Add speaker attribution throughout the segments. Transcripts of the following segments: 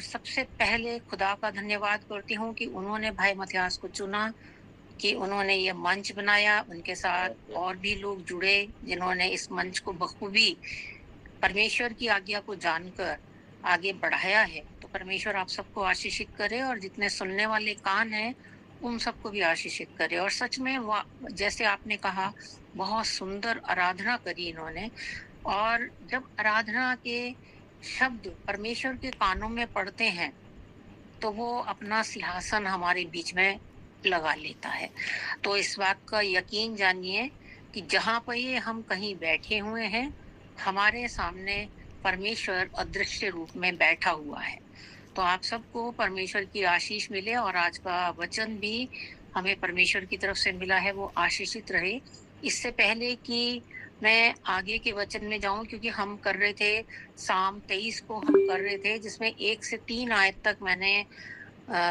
Speaker 1: सबसे पहले खुदा का धन्यवाद करती हूँ कि उन्होंने भाई मत्यास को चुना, कि उन्होंने ये मंच बनाया, उनके साथ और भी लोग जुड़े जिन्होंने इस मंच को बखूबी परमेश्वर की आज्ञा को जानकर आगे बढ़ाया है। तो परमेश्वर आप सबको आशीषित करे और जितने सुनने वाले कान हैं, उन सबको भी आशीषित करे। और सच में जैसे आपने कहा, बहुत सुंदर आराधना करी इन्होंने। और जब आराधना के शब्द परमेश्वर के कानों में पड़ते हैं, तो वो अपना सिंहासन हमारे बीच में लगा लेता है। तो इस बात का यकीन जानिए कि जहाँ पे ये हम कहीं बैठे हुए हैं, हमारे सामने परमेश्वर अदृश्य रूप में बैठा हुआ है। तो आप सबको परमेश्वर की आशीष मिले और आज का वचन भी हमें परमेश्वर की तरफ से मिला है, वो आशीषित रहे। इससे पहले कि मैं आगे के वचन में जाऊँ, क्योंकि हम कर रहे थे साम 23 को हम कर रहे थे, जिसमें 1 से 3 आयत तक मैंने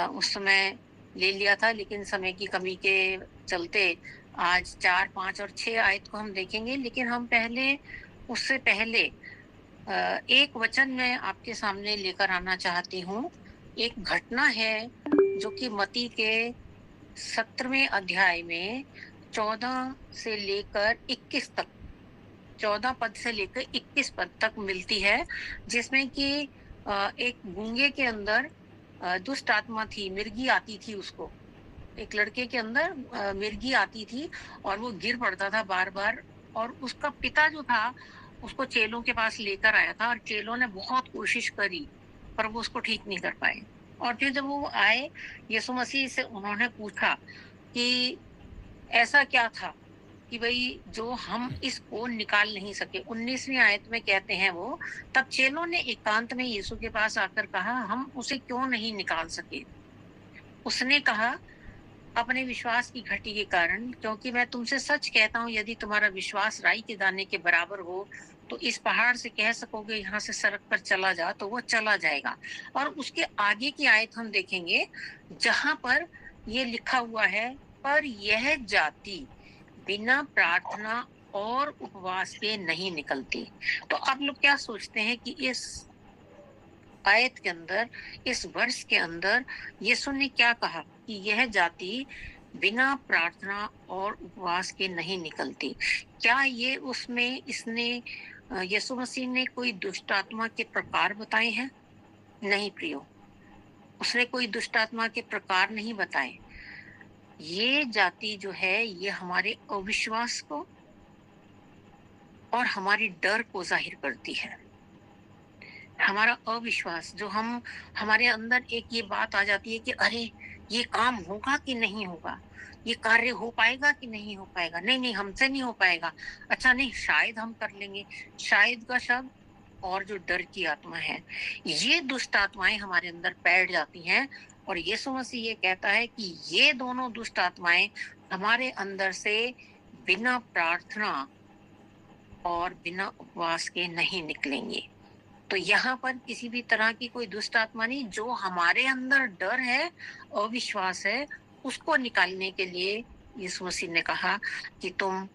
Speaker 1: उस समय ले लिया था, लेकिन समय की कमी के चलते आज 4, 5 और 6 आयत को हम देखेंगे। लेकिन हम पहले उससे पहले एक वचन मैं आपके सामने लेकर आना चाहती हूँ। एक घटना है जो कि मत्ती के 17वें अध्याय में 14 से लेकर 21 तक, 14 पद से लेकर 21 पद तक मिलती है, जिसमें कि एक गूंगे के अंदर दुष्ट आत्मा थी, मिर्गी आती थी उसको। एक लड़के के अंदर मिर्गी आती थी और वो गिर पड़ता था बार-बार। और उसका पिता जो था, उसको चेलों के पास लेकर आया था और चेलों ने बहुत कोशिश करी, पर वो उसको ठीक नहीं कर पाए। और फिर जब वो आए, यीशु मसीह से उन्होंने पूछा कि ऐसा क्या था कि भई जो हम इसको निकाल नहीं सके। 19वीं आयत में कहते हैं वो, तब चेलों ने एकांत में यीशु के पास आकर कहा, हम उसे क्यों नहीं निकाल सके? उसने कहा, अपने विश्वास की घटी के कारण, क्योंकि मैं तुमसे सच कहता हूँ, यदि तुम्हारा विश्वास राई के दाने के बराबर हो, तो इस पहाड़ से कह सकोगे यहाँ से सरक कर चला जा, तो वो चला जाएगा। और उसके आगे की आयत हम देखेंगे, जहां पर ये लिखा हुआ है, पर यह जाति बिना प्रार्थना और उपवास के नहीं निकलती। तो आप लोग क्या सोचते हैं कि इस आयत के अंदर, इस वर्ष के अंदर यीशु ने क्या कहा कि यह जाति बिना प्रार्थना और उपवास के नहीं निकलती? क्या ये उसमें इसने यीशु मसीह ने कोई दुष्ट आत्मा के प्रकार बताए हैं? नहीं प्रियो, उसने कोई दुष्ट आत्मा के प्रकार नहीं बताए। ये जाति जो है, ये हमारे अविश्वास को और हमारी डर को जाहिर करती है। हमारा अविश्वास, जो हम हमारे अंदर एक ये बात आ जाती है कि अरे, ये काम होगा कि नहीं होगा, ये कार्य हो पाएगा कि नहीं हो पाएगा, नहीं नहीं हमसे नहीं हो पाएगा, अच्छा नहीं शायद हम कर लेंगे। शायद का शब्द और जो डर की आत्मा है, ये दुष्ट आत्माएं हमारे अंदर बैठ जाती हैं। और यीशु मसीह ये कहता है कि ये दोनों दुष्ट आत्माएं हमारे अंदर से बिना प्रार्थना और बिना उपवास के नहीं निकलेंगी। तो यहाँ पर किसी भी तरह की कोई दुष्ट आत्मा नहीं, जो हमारे अंदर डर है, अविश्वास है, उसको निकालने के लिए यीशु मसीह ने कहा कि तुम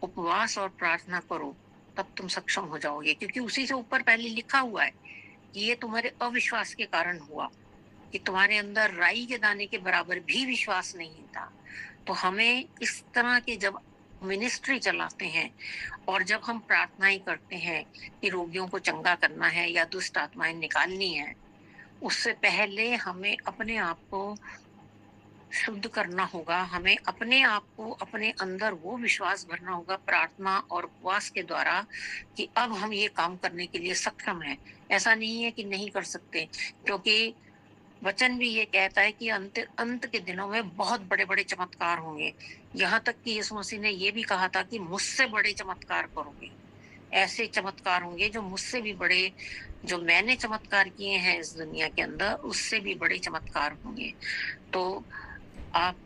Speaker 1: उपवास और प्रार्थना करो, तब तुम सक्षम हो जाओगे। क्योंकि उसी से ऊपर पहले लिखा हुआ है कि ये तुम्हारे अविश्वास के कारण हुआ, कि तुम्हारे अंदर राई के दाने के बराबर भी विश्वास नहीं था। तो हमें इस तरह के जब मिनिस्ट्री चलाते हैं और जब हम प्रार्थनाएं करते हैं कि रोगियों को चंगा करना है या दुष्ट आत्माएं निकालनी है, उससे पहले हमें अपने आप को शुद्ध करना होगा। हमें अपने आप को, अपने अंदर वो विश्वास भरना होगा प्रार्थना और उपवास के द्वारा, कि अब हम ये काम करने के लिए सक्षम हैं। ऐसा नहीं है कि नहीं कर सकते, क्योंकि वचन भी ये कहता है कि अंत अंत के दिनों में बहुत बड़े-बड़े चमत्कार होंगे। यहाँ तक कि यीशु मसीह ने ये भी कहा था कि मुझसे बड़े चमत्कार करोगे। ऐसे चमत्कार होंगे जो मुझसे भी बड़े, जो मैंने चमत्कार किए हैं इस दुनिया के अंदर, उससे भी बड़े चमत्कार होंगे। तो आप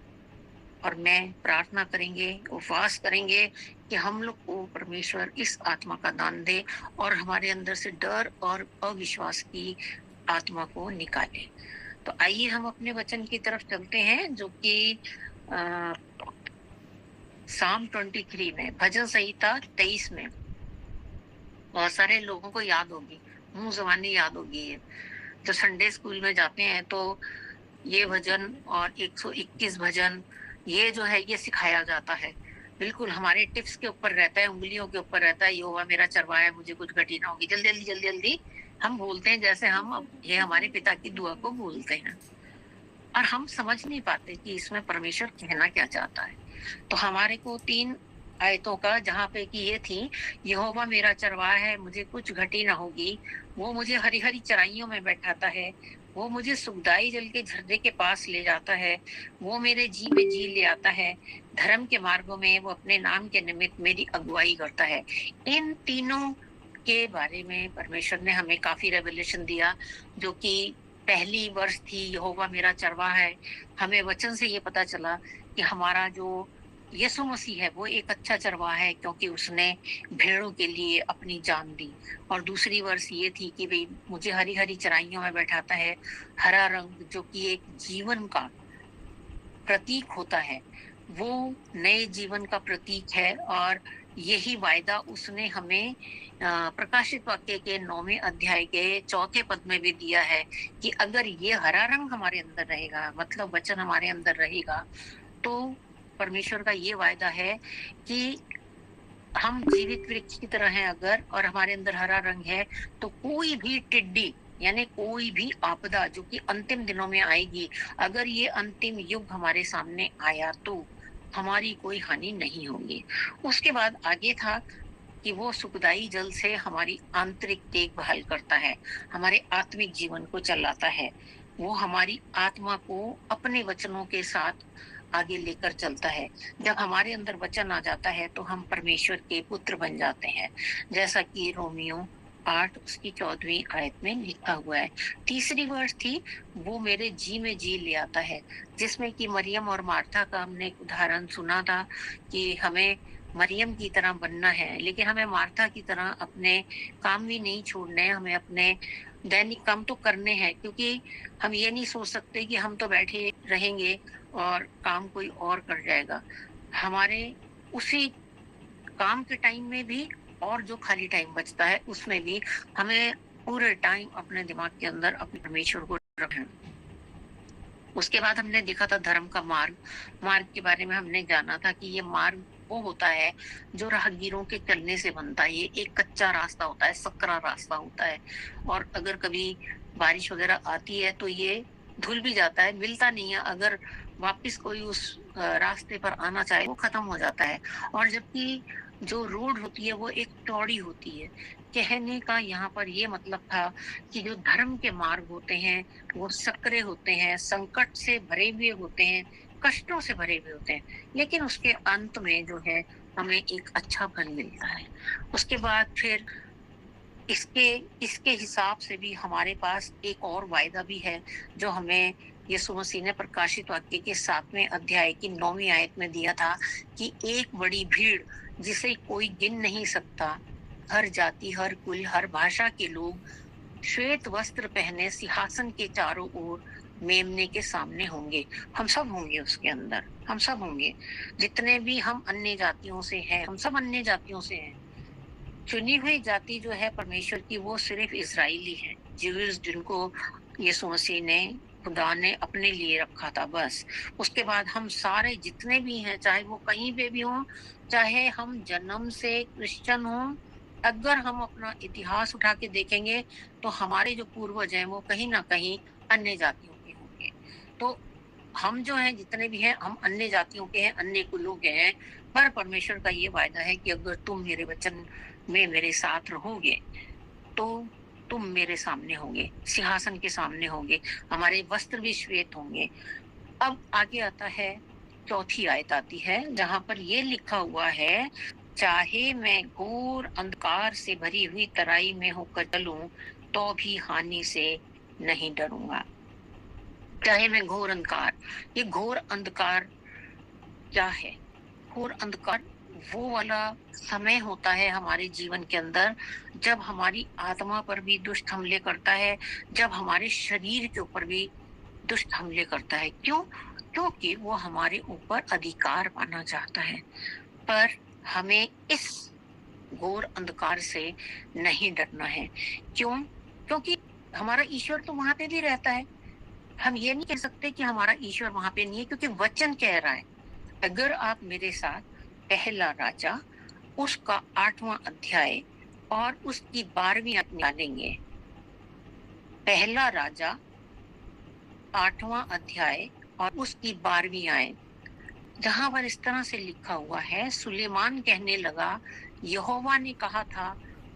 Speaker 1: और मैं प्रार्थना करेंगे, उपवास करेंगे कि हम लोग को परमेश्वर इस आत्मा का दान दे और हमारे अंदर से डर और अविश्वास की आत्मा को निकाले। तो आइए हम अपने वचन की तरफ चलते हैं, जो कि साम 23 में, भजन संहिता 23 में। बहुत सारे लोगों को याद होगी, मुंह जुबानी याद होगी ये। तो संडे स्कूल में जाते हैं तो ये भजन और 121 भजन ये जो है ये सिखाया जाता है। बिल्कुल हमारे टिप्स के ऊपर रहता है, उँगलियों के ऊपर रहता है, यहोवा मेरा चरवाहा है, मुझे कुछ घटी ना होगी। जल्दी-जल्दी हम बोलते हैं जैसे हम अब ये हमारे पिता की दुआ को बोलते हैं। और हम समझ नहीं पाते कि इसमें परमेश्वर कहना क्या चाहता है। तो हमारे को 3 आयतों का जहाँ पे कि ये थी, यहोवा मेरा चरवाहा है, मुझे कुछ घटी ना होगी, वो मुझे हरी-हरी चराइयों में बैठाता है, वो मुझे सुखदाई जल के झरने के पास ले जाता है, वो मेरे जी में जी ले आता है, धर्म के मार्गों में वो अपने नाम के निमित्त मेरी अगुवाई करता है। इन तीनों के बारे में परमेश्वर ने हमें काफ़ी रेवलेशन दिया, जो कि पहली वर्ष थी यहोवा मेरा चरवाहा है। हमें वचन से ये पता चला कि हमारा जो यीशु मसीह है वो एक अच्छा चरवाहा है, क्योंकि उसने भेड़ों के लिए अपनी जान दी। और दूसरी वर्ष ये थी कि भई मुझे हरी-हरी चराइयों में बैठाता है। हरा रंग जो कि एक जीवन का प्रतीक होता है, वो नए जीवन का प्रतीक है। और यही वायदा उसने हमें प्रकाशित वाक्य के 9वें अध्याय के 4थे पद में भी दिया है कि अगर ये हरा रंग हमारे अंदर रहेगा, मतलब वचन हमारे अंदर रहेगा, तो परमेश्वर का ये वायदा है कि हम जीवित वृक्ष की तरह हैं अगर, और हमारे अंदर हरा रंग है, तो कोई भी टिड्डी यानी कोई भी आपदा जो कि अंतिम दिनों में आएगी, अगर ये अंतिम युग हमारे सामने आया तो हमारी कोई हानि नहीं होगी। उसके बाद आगे था कि वो सुखदाई जल से हमारी आंतरिक देखभाल करता है, हमारे आत्मिक जीवन को चलाता है। वो हमारी आत्मा को अपने वचनों के साथ आगे लेकर चलता है। जब हमारे अंदर वचन आ जाता है तो हम परमेश्वर के पुत्र बन जाते हैं, जैसा कि रोमियो 8 उसकी 14वीं आयत में लिखा हुआ है। तीसरी वर्ष थी वो मेरे जी में जी ले आता है, जिसमें कि मरियम और मार्था का हमने एक उदाहरण सुना था कि हमें मरियम की तरह बनना है, लेकिन हमें मार्था की तरह अपने काम भी नहीं छोड़ने हैं, हमें अपने दैनिक काम तो करने हैं, क्योंकि हम ये नहीं सोच सकते कि हम तो बैठे रहेंगे और काम कोई और कर जाएगा। हमारे उसी काम के टाइम में भी और जो खाली टाइम बचता है उसमें भी हमें पूरे टाइम अपने दिमाग के अंदर अपने परमेश्वर को रखना। उसके बाद हमने देखा था धर्म का मार्ग। मार्ग के बारे में हमने जाना था कि ये मार्ग वो होता है जो राहगीरों के चलने से बनता है। ये एक कच्चा रास्ता होता है, सकरा रास्ता होता है, और अगर कभी बारिश वगैरह आती है तो ये धुल भी जाता है, मिलता नहीं है। अगर वापस कोई उस रास्ते पर आना चाहे वो खत्म हो जाता है। और जबकि जो रोड होती है वो एक चौड़ी होती है। कहने का यहाँ पर ये मतलब था कि जो धर्म के मार्ग होते हैं वो सकरे होते हैं, संकट से भरे हुए होते हैं, कष्टों से भरे हुए होते हैं, लेकिन उसके अंत में जो है हमें एक अच्छा फल मिलता है। उसके बाद फिर इसके इसके हिसाब से भी हमारे पास एक और वायदा भी है, जो हमें यीशु मसीह ने प्रकाशित वाक्य के 7वें अध्याय की 9वीं आयत में दिया था कि एक बड़ी भीड़ जिसे कोई गिन नहीं सकता, हर जाति, हर कुल, हर भाषा के लोग श्वेत वस्त्र पहने सिंहासन के चारों ओर मेमने के सामने होंगे। हम सब होंगे उसके अंदर, हम सब होंगे। जितने भी हम अन्य जातियों से हैं, हम सब अन्य जातियों से हैं। चुनी हुई जाति जो है परमेश्वर की वो सिर्फ इजराइली है, ज्यूज, जिनको यीशु मसीह ने, खुदा ने अपने लिए रखा था, बस। उसके बाद हम सारे जितने भी हैं, चाहे वो कहीं पे भी हों, चाहे हम जन्म से क्रिश्चियन हों, अगर हम अपना इतिहास उठा के देखेंगे तो हमारे जो पूर्वज हैं वो कहीं ना कहीं अन्य जातियों के होंगे। तो हम जो हैं जितने भी हैं हम अन्य जातियों के हैं, अन्य कुलों के हैं। पर परमेश्वर का ये वायदा है कि अगर तुम मेरे वचन में मेरे साथ रहोगे तो तुम मेरे सामने होंगे, सिंहासन के सामने होंगे, हमारे वस्त्र भी श्वेत होंगे। अब आगे आता है, चौथी आयत आती है जहां पर ये लिखा हुआ है, चाहे मैं घोर अंधकार से भरी हुई तराई में होकर चलूं तो भी हानि से नहीं डरूंगा। चाहे मैं घोर अंधकार, ये घोर अंधकार क्या है? घोर अंधकार वो वाला समय होता है हमारे जीवन के अंदर जब हमारी आत्मा पर भी दुष्ट हमले करता है, जब हमारे शरीर के ऊपर भी दुष्ट हमले करता है। क्यों? क्योंकि वो हमारे ऊपर अधिकार पाना चाहता है। पर हमें इस घोर अंधकार से नहीं डरना है। क्यों? क्योंकि हमारा ईश्वर तो वहां पे भी रहता है। हम ये नहीं कह सकते कि हमारा ईश्वर वहां पे नहीं है, क्योंकि वचन कह रहा है, अगर आप मेरे साथ पहला राजा उसका 8वां अध्याय और उसकी 12वीं आयत निकालेंगे। पहला राजा 8वां अध्याय और उसकी 12वीं आयत, जहां पर इस तरह से लिखा हुआ है, सुलेमान कहने लगा, यहोवा ने कहा था,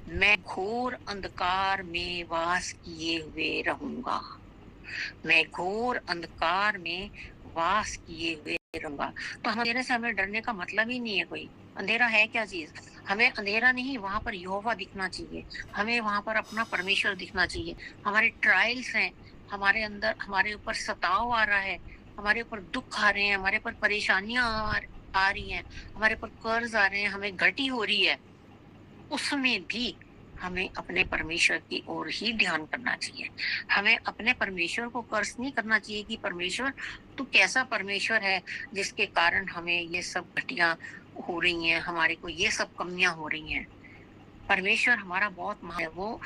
Speaker 1: मैं घोर अंधकार में वास किए हुए रहूंगा। मैं घोर अंधकार में वास किए हुए रहूंगा। तो अंधेरे से हमें डरने का मतलब ही नहीं है कोई। अंधेरा है क्या चीज? हमें अंधेरा नहीं, वहां पर यहोवा दिखना चाहिए, हमें वहां पर अपना परमेश्वर दिखना चाहिए। हमारे ट्रायल्स हैं, हमारे अंदर हमारे ऊपर सताव आ रहा है, हमारे ऊपर दुख आ रहे हैं, हमारे ऊपर परेशानियां आ रही हैं, हमारे ऊपर कर्ज आ रहे हैं, हमें घटी हो रही है, उसमें भी हमें अपने परमेश्वर की ओर ही ध्यान करना चाहिए। हमें अपने परमेश्वर को कर्ज नहीं करना चाहिए कि परमेश्वर तू कैसा परमेश्वर है जिसके कारण हमें ये सब घटियां हो रही हैं, हमारे को ये सब कमियां हो रही हैं। परमेश्वर हमारा बहुत महान है। वो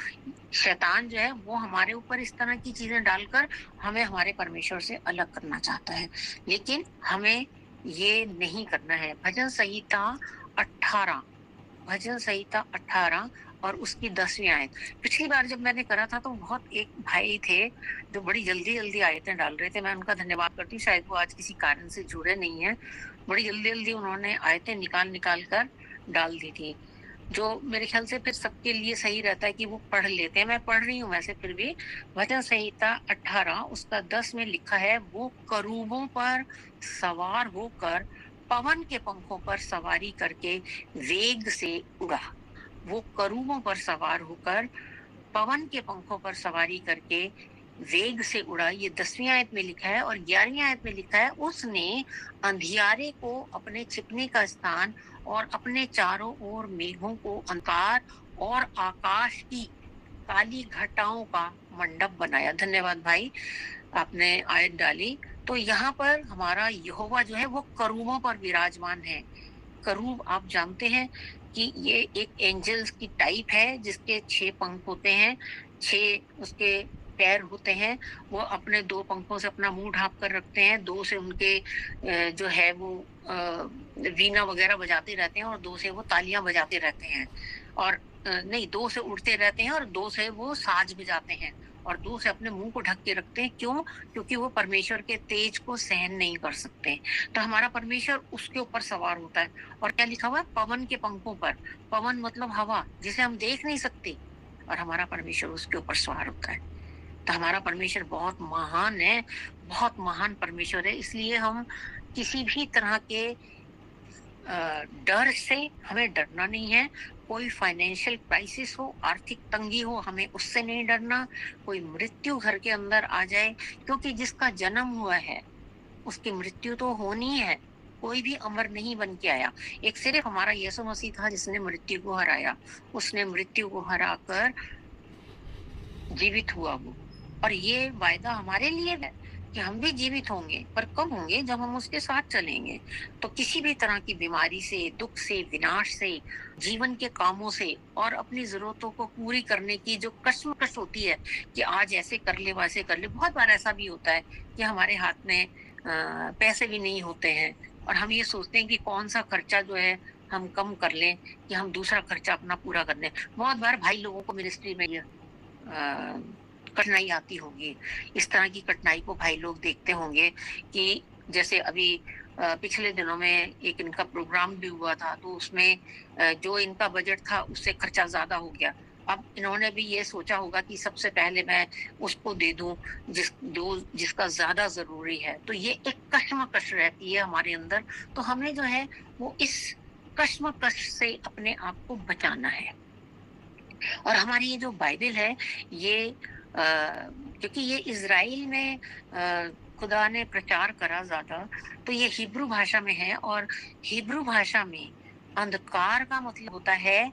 Speaker 1: शैतान जो है वो हमारे ऊपर इस तरह की चीजें डालकर हमें हमारे परमेश्वर से अलग करना चाहता है, लेकिन हमें ये नहीं करना है। भजन संहिता 18, भजन संहिता 18 और उसकी 10वीं आयत। पिछली बार जब मैंने करा था तो बहुत एक भाई थे जो बड़ी जल्दी जल्दी आयतें डाल रहे थे, मैं उनका धन्यवाद करती हूँ, शायद वो आज किसी कारण से जुड़े नहीं है। बड़ी जल्दी जल्दी उन्होंने आयतें निकाल निकाल कर डाल दी थी, जो मेरे ख्याल से फिर सबके लिए सही रहता है कि वो पढ़ लेते हैं। मैं पढ़ रही हूँ वैसे फिर भी। भजन संहिता 18 उसका 10 में लिखा है, वो करूबों पर सवार होकर पवन के पंखों पर सवारी करके वेग से उड़ा। वो करूबों पर सवार होकर पवन के पंखों पर सवारी करके वेग से उड़ा, ये 10वीं आयत में लिखा है। और 11वीं आयत में लिखा है, उसने अंधियारे को अपने छिपने का स्थान और अपने चारों ओर मेघों को अंधकार और आकाश की काली घटाओं का मंडप बनाया। धन्यवाद भाई, आपने आयत डाली। तो यहाँ पर हमारा यहोवा जो है वो करूबों पर विराजमान है। करूब आप जानते हैं कि ये एक एंजल्स की टाइप है, जिसके 6 पंख होते हैं, 6 उसके पैर होते हैं। वो अपने 2 पंखों से अपना मुंह ढांप कर रखते हैं, 2 से उनके जो है वो वीणा वगैरह बजाते रहते हैं, और 2 से वो तालियां बजाते रहते हैं, और नहीं, 2 से उड़ते रहते हैं और 2 से वो साज बजाते हैं, और 2 से अपने मुंह को ढक के रखते हैं। क्यों? क्योंकि वो परमेश्वर के तेज को सहन नहीं कर सकते। तो हमारा परमेश्वर उसके ऊपर सवार होता है। और क्या लिखा हुआ है? पवन के पंखों पर। पवन मतलब हवा, जिसे हम देख नहीं सकते, और हमारा परमेश्वर उसके ऊपर सवार होता है। तो हमारा परमेश्वर बहुत महान है, बहुत महान परमेश्वर है। इसलिए हम किसी भी तरह के डर से हमें डरना नहीं है। कोई फाइनेंशियल क्राइसिस हो, आर्थिक तंगी हो, हमें उससे नहीं डरना। कोई मृत्यु घर के अंदर आ जाए, क्योंकि जिसका जन्म हुआ है उसकी मृत्यु तो होनी है। कोई भी अमर नहीं बन के आया, एक सिर्फ हमारा यीशु मसीह था जिसने मृत्यु को हराया। उसने मृत्यु को हराकर जीवित हुआ वो, और ये वायदा हमारे लिए है कि हम भी जीवित होंगे, पर कब होंगे? जब हम उसके साथ चलेंगे। तो किसी भी तरह की बीमारी से, दुख से, विनाश से, जीवन के कामों से और अपनी जरूरतों को पूरी करने की जो कश्मकश होती है कि आज ऐसे कर ले, वैसे कर ले। बहुत बार ऐसा भी होता है कि हमारे हाथ में पैसे भी नहीं होते हैं, और हम ये सोचते हैं कि कौन सा खर्चा जो है हम कम कर लें कि हम दूसरा खर्चा अपना पूरा कर लें। बहुत बार भाई लोगों को मिनिस्ट्री में कठिनाई आती होगी। इस तरह की कठिनाई को भाई लोग देखते होंगे कि जैसे अभी पिछले दिनों में एक इनका प्रोग्राम भी हुआ था, तो उसमें जो इनका बजट था उससे खर्चा ज्यादा हो गया। अब इन्होंने भी ये सोचा होगा कि सबसे पहले मैं उसको दे दूं जिसका ज्यादा जरूरी है। तो ये एक कश्मकश रहती है हमारे अंदर। तो हमें जो है वो इस कश्मकश से अपने आप को बचाना है। और हमारी ये जो बाइबल है, ये क्योंकि ये इज़राइल में खुदा ने प्रचार करा ज्यादा, तो ये हिब्रू भाषा में है। और हिब्रू भाषा में अंधकार का मतलब होता है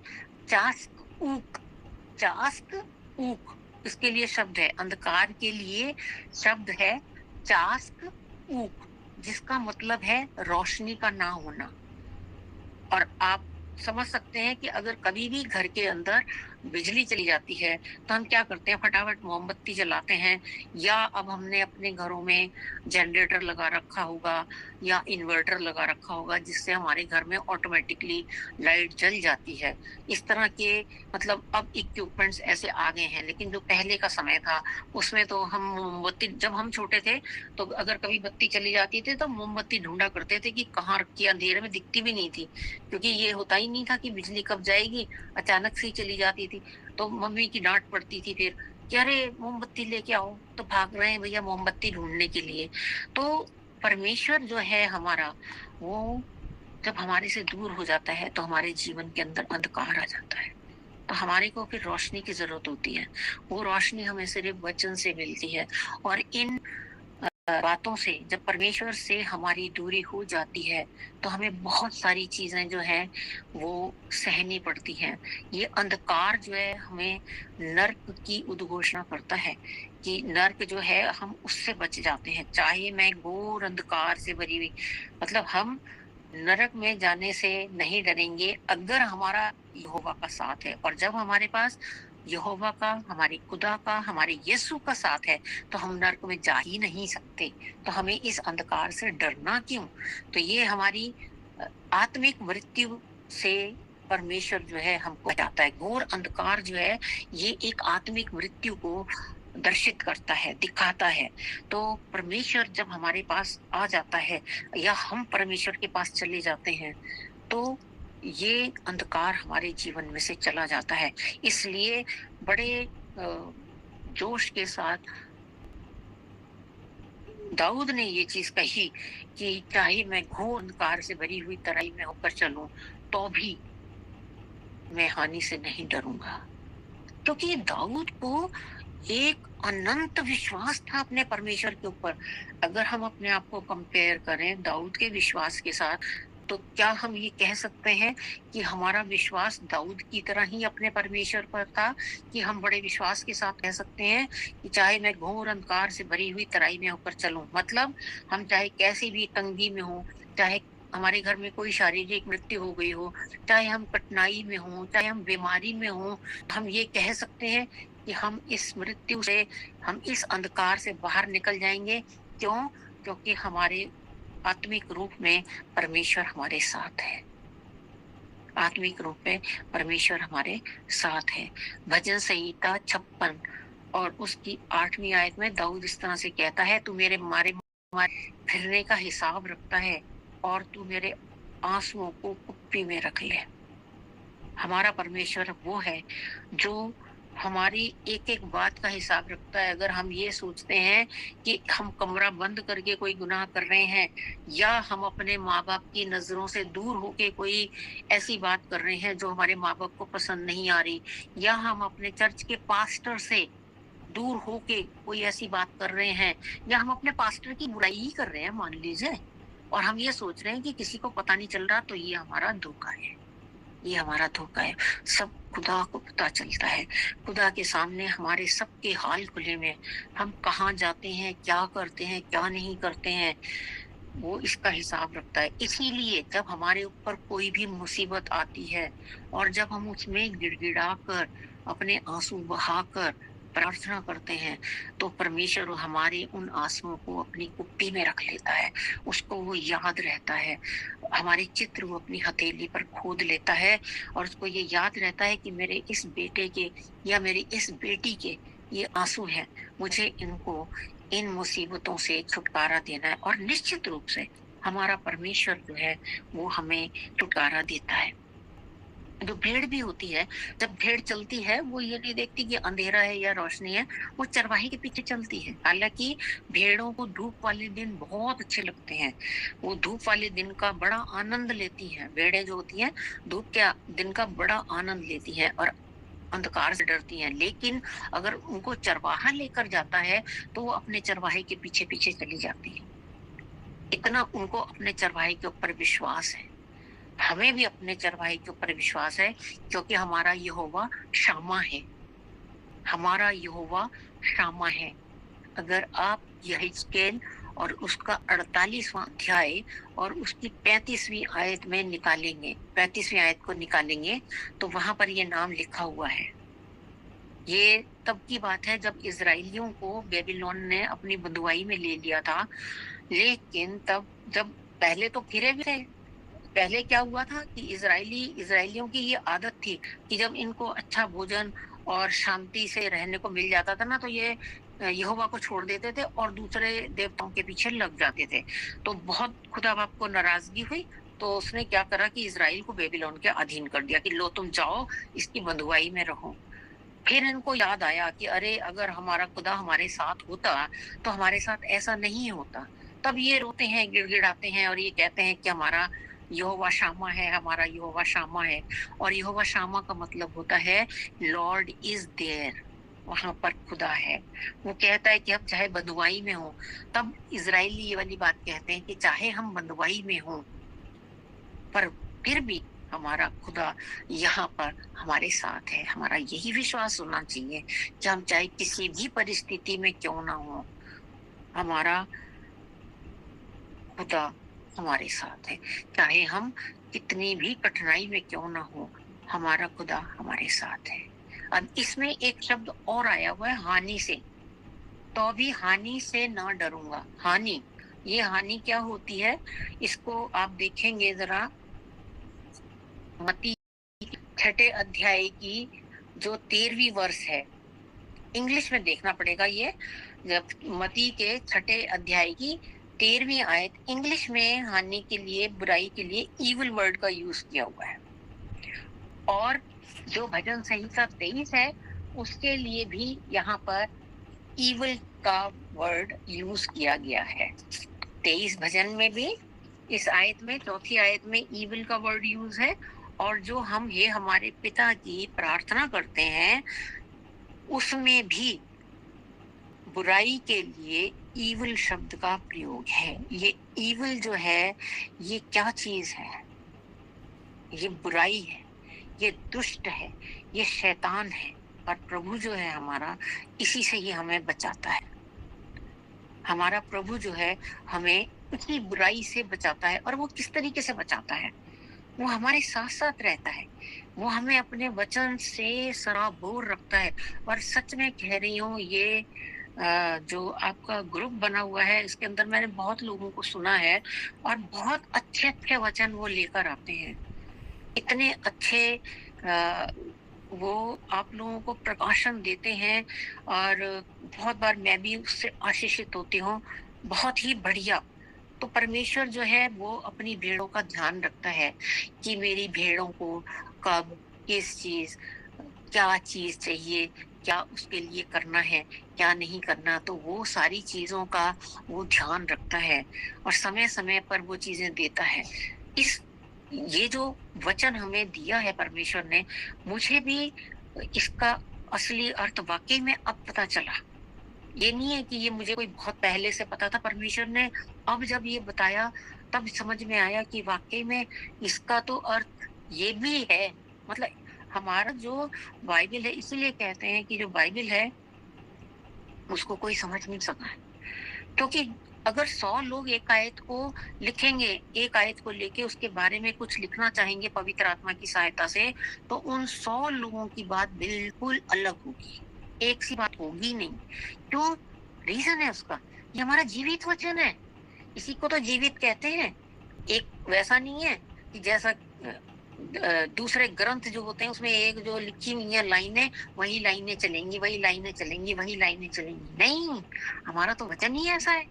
Speaker 1: चास्क ऊक। चास्क ऊक इसके लिए शब्द है। अंधकार के लिए शब्द है चास्क ऊक, जिसका मतलब है रोशनी का ना होना। और आप समझ सकते हैं कि अगर कभी भी घर के अंदर बिजली चली जाती है तो हम क्या करते हैं, फटाफट मोमबत्ती जलाते हैं, या अब हमने अपने घरों में जनरेटर लगा रखा होगा या इन्वर्टर लगा रखा होगा जिससे हमारे घर में ऑटोमेटिकली लाइट जल जाती है। इस तरह के मतलब अब इक्विपमेंट्स ऐसे आ गए हैं, लेकिन जो पहले का समय था उसमें तो हम मोमबत्ती, जब हम छोटे थे तो अगर कभी बत्ती चली जाती थी तो मोमबत्ती ढूंढा करते थे कि कहाँ रखी, अंधेरे में दिखती भी नहीं थी, क्योंकि ये होता ही नहीं था कि बिजली कब जाएगी, अचानक से ही चली जाती थी। तो मम्मी की डांट पड़ती थी फिर कि अरे मोमबत्ती लेके आओ, तो भाग रहे हैं भैया मोमबत्ती ढूंढने के लिए। तो परमेश्वर जो है हमारा, वो जब हमारे से दूर हो जाता है तो हमारे जीवन के अंदर अंधकार आ जाता है, तो हमारे को फिर रोशनी की जरूरत होती है। वो रोशनी हमें सिर्फ वचन से मिलती है। और इन बातों से, जब परमेश्वर से हमारी दूरी हो जाती है तो हमें बहुत सारी चीजें जो है वो सहनी पड़ती हैं। ये अंधकार जो है हमें नर्क की उद्घोषणा करता है कि नर्क जो है हम उससे बच जाते हैं, चाहे मैं घोर अंधकार से भरी हुई, मतलब हम नरक में जाने से नहीं डरेंगे अगर हमारा यहोवा का साथ है। और जब हमारे पास यहोवा का, हमारे खुदा का, हमारे यीशु का साथ है तो हम नरक में जा ही नहीं सकते। तो हमें इस अंधकार से डरना क्यों? तो ये हमारी आत्मिक मृत्यु से परमेश्वर जो है हमको बचाता है। घोर अंधकार जो है ये एक आत्मिक मृत्यु को दर्शित करता है, दिखाता है। तो परमेश्वर जब हमारे पास आ जाता है या हम परमेश्वर के पास चले जाते हैं तो ये अंधकार हमारे जीवन में से चला जाता है। इसलिए बड़े जोश के साथ दाऊद ने ये चीज कही कि चाहे मैं घोर अंधकार से भरी हुई तराई में होकर चलूं तो भी मैं हानि से नहीं डरूंगा, क्योंकि दाऊद को एक अनंत विश्वास था अपने परमेश्वर के ऊपर। अगर हम अपने आप को कंपेयर करें दाऊद के विश्वास के साथ तो क्या हम ये कह सकते हैं कि हमारा विश्वास दाऊद की तरह ही अपने परमेश्वर पर था, कि हम बड़े विश्वास के साथ कह सकते हैं कि चाहे मैं घोर अंधकार से भरी हुई तराई में होकर चलूं, मतलब हम चाहे कैसी भी तंगी में हो, चाहे हमारे घर में कोई शारीरिक मृत्यु हो गई हो, चाहे हम कठिनाई में हो, चाहे हम बीमारी में हो, हम ये कह सकते हैं कि हम इस मृत्यु से, हम इस अंधकार से बाहर निकल जाएंगे। क्यों? क्योंकि हमारे आत्मिक रूप में परमेश्वर हमारे साथ है। आत्मिक रूप में परमेश्वर हमारे साथ है। भजन संहिता 56 और उसकी 8वीं आयत में दाऊद इस तरह से कहता है, तू मेरे मारे फिरने का हिसाब रखता है और तू मेरे आंसुओं को कुप्पी में रख ले। हमारा परमेश्वर वो है जो हमारी एक एक बात का हिसाब रखता है। अगर हम ये सोचते हैं कि हम कमरा बंद करके कोई गुनाह कर रहे हैं, या हम अपने माँ बाप की नजरों से दूर होके कोई ऐसी बात कर रहे हैं जो हमारे माँ बाप को पसंद नहीं आ रही, या हम अपने चर्च के पास्टर से दूर होके कोई ऐसी बात कर रहे हैं, या हम अपने पास्टर की बुराई ही कर रहे हैं मान लीजिए, और हम ये सोच रहे हैं कि किसी को पता नहीं चल रहा, तो ये हमारा धोखा है। ये हमारा धोखा है। सब खुदा को पता चलता है। खुदा के सामने हमारे सबके हाल खुले में, हम कहाँ जाते हैं, क्या करते हैं, क्या नहीं करते हैं, वो इसका हिसाब रखता है। इसीलिए जब हमारे ऊपर कोई भी मुसीबत आती है और जब हम उसमें गिड़गिड़ा कर, अपने आंसू बहाकर प्रार्थना करते हैं तो परमेश्वर हमारे उन आंसुओं को अपनी कुप्पी में रख लेता है। उसको वो याद रहता है, हमारे चित्र वो अपनी हथेली पर खोद लेता है और उसको ये याद रहता है कि मेरे इस बेटे के या मेरी इस बेटी के ये आंसू हैं, मुझे इनको इन मुसीबतों से छुटकारा देना है। और निश्चित रूप से हमारा परमेश्वर जो है वो हमें छुटकारा देता है। जो भेड़ भी होती है, जब भेड़ चलती है वो ये नहीं देखती कि अंधेरा है या रोशनी है, वो चरवाही के पीछे चलती है। हालांकि भेड़ों को धूप वाले दिन बहुत अच्छे लगते हैं, वो धूप वाले दिन का बड़ा आनंद लेती हैं। भेड़ें जो होती हैं धूप के दिन का बड़ा आनंद लेती हैं और अंधकार से डरती हैं। लेकिन अगर उनको चरवाहा लेकर जाता है तो वो अपने चरवाहे के पीछे पीछे चली जाती है। इतना उनको अपने चरवाहे के ऊपर विश्वास है। हमें भी अपने चरवाहे के ऊपर विश्वास है, क्योंकि हमारा यहोवा शामा है। हमारा यहोवा शामा है। अगर आप यहेजकेल और उसका 48वां अध्याय और उसकी 35वीं आयत में निकालेंगे, 35वीं आयत को निकालेंगे तो वहां पर ये नाम लिखा हुआ है। ये तब की बात है जब इजराइलियों को बेबीलोन ने अपनी बंधुआई में ले लिया था। लेकिन तब जब पहले तो फिरे भी थे, पहले क्या हुआ था कि इजराइलियों की ये आदत थी कि जब इनको अच्छा भोजन और शांति से रहने को मिल जाता था ना, तो ये यहोवा को छोड़ देते थे और दूसरे देवताओं के पीछे लग जाते थे। तो बहुत खुदा बाप को नाराजगी हुई, तो उसने क्या करा कि इजराइल को बेबीलोन के अधीन कर दिया कि लो तुम जाओ, इसकी बंधुआई में रहो। फिर इनको याद आया कि अरे अगर हमारा खुदा हमारे साथ होता तो हमारे साथ ऐसा नहीं होता। तब ये रोते हैं, गिड़गिड़ाते हैं और ये कहते हैं कि हमारा यहोवा शामा है, हमारा यहोवा शामा है। और यहोवा शामा का मतलब होता है लॉर्ड इज देयर, वहां पर खुदा है। वो कहता है कि हम चाहे बंधुआई में हो, तब इजराइली ये वाली बात कहते हैं कि चाहे हम बंधुआई में हो पर फिर भी हमारा खुदा यहाँ पर हमारे साथ है। हमारा यही विश्वास होना चाहिए कि हम चाहे किसी भी परिस्थिति में क्यों ना हो, हमारा खुदा हमारे साथ है। चाहे हम कितनी भी कठिनाई में क्यों ना हो, हमारा खुदा हमारे साथ है। अब इसमें एक शब्द और आया हुआ है हानि से, तो भी हानि से ना डरूंगा। हानि, ये हानि क्या होती है इसको आप देखेंगे जरा, मत्ती 6 अध्याय की जो 13वीं वर्ष है, इंग्लिश में देखना पड़ेगा। ये जब मत्ती के 6 अध्याय की 13वीं आयत, इंग्लिश में हानि के लिए, बुराई के लिए ईविल वर्ड का यूज किया हुआ है। और जो भजन संहिता 23 है उसके लिए भी यहाँ पर ईविल का वर्ड यूज किया गया है। 23 भजन में भी इस आयत में, चौथी आयत में ईविल का वर्ड यूज है। और जो हम ये हमारे पिता की प्रार्थना करते हैं उसमें भी बुराई के लिए ईविल शब्द का प्रयोग है। ये ईविल जो है ये क्या चीज है? ये बुराई है, ये दुष्ट है, ये शैतान है। और प्रभु जो है हमारा, इसी से ही हमें बचाता है। हमारा प्रभु जो है हमें इसी बुराई से बचाता है। और वो किस तरीके से बचाता है? वो हमारे साथ साथ रहता है, वो हमें अपने वचन से सराबोर रखता है। और सच में कह रही हूँ, ये जो आपका ग्रुप बना हुआ है इसके अंदर मैंने बहुत लोगों को सुना है और बहुत अच्छे अच्छे वचन वो लेकर आते हैं। इतने अच्छे वो आप लोगों को प्रकाशन देते हैं और बहुत बार मैं भी उससे आशीषित होती हूँ। बहुत ही बढ़िया। तो परमेश्वर जो है वो अपनी भेड़ों का ध्यान रखता है कि मेरी भेड़ों को कब, किस चीज, क्या चीज चाहिए, क्या उसके लिए करना है, क्या नहीं करना। तो वो सारी चीजों का वो ध्यान रखता है और समय समय पर वो चीजें देता है। ये जो वचन हमें दिया है परमेश्वर ने, मुझे भी इसका असली अर्थ वाकई में अब पता चला। ये नहीं है कि ये मुझे कोई बहुत पहले से पता था, परमेश्वर ने अब जब ये बताया तब समझ में आया कि वाकई में इसका तो अर्थ ये भी है। मतलब हमारा जो बाइबल है, इसीलिए कहते हैं कि जो बाइबल है उसको कोई समझ नहीं सका है। क्योंकि अगर 100 लोग एक आयत को लिखेंगे, एक आयत को लेके उसके बारे में कुछ लिखना चाहेंगे पवित्र आत्मा की सहायता से, तो उन 100 लोगों की बात बिल्कुल अलग होगी, एक सी बात होगी नहीं। क्यों? रीजन है उसका, ये हमारा जीवित वचन है, इसी को तो जीवित कहते हैं। एक वैसा नहीं है कि जैसा दूसरे ग्रंथ जो होते हैं उसमें एक जो लिखी हुई है लाइनें, वही लाइनें चलेंगी, वही लाइनें चलेंगी, वही लाइनें चलेंगी। नहीं, हमारा तो वचन ही ऐसा है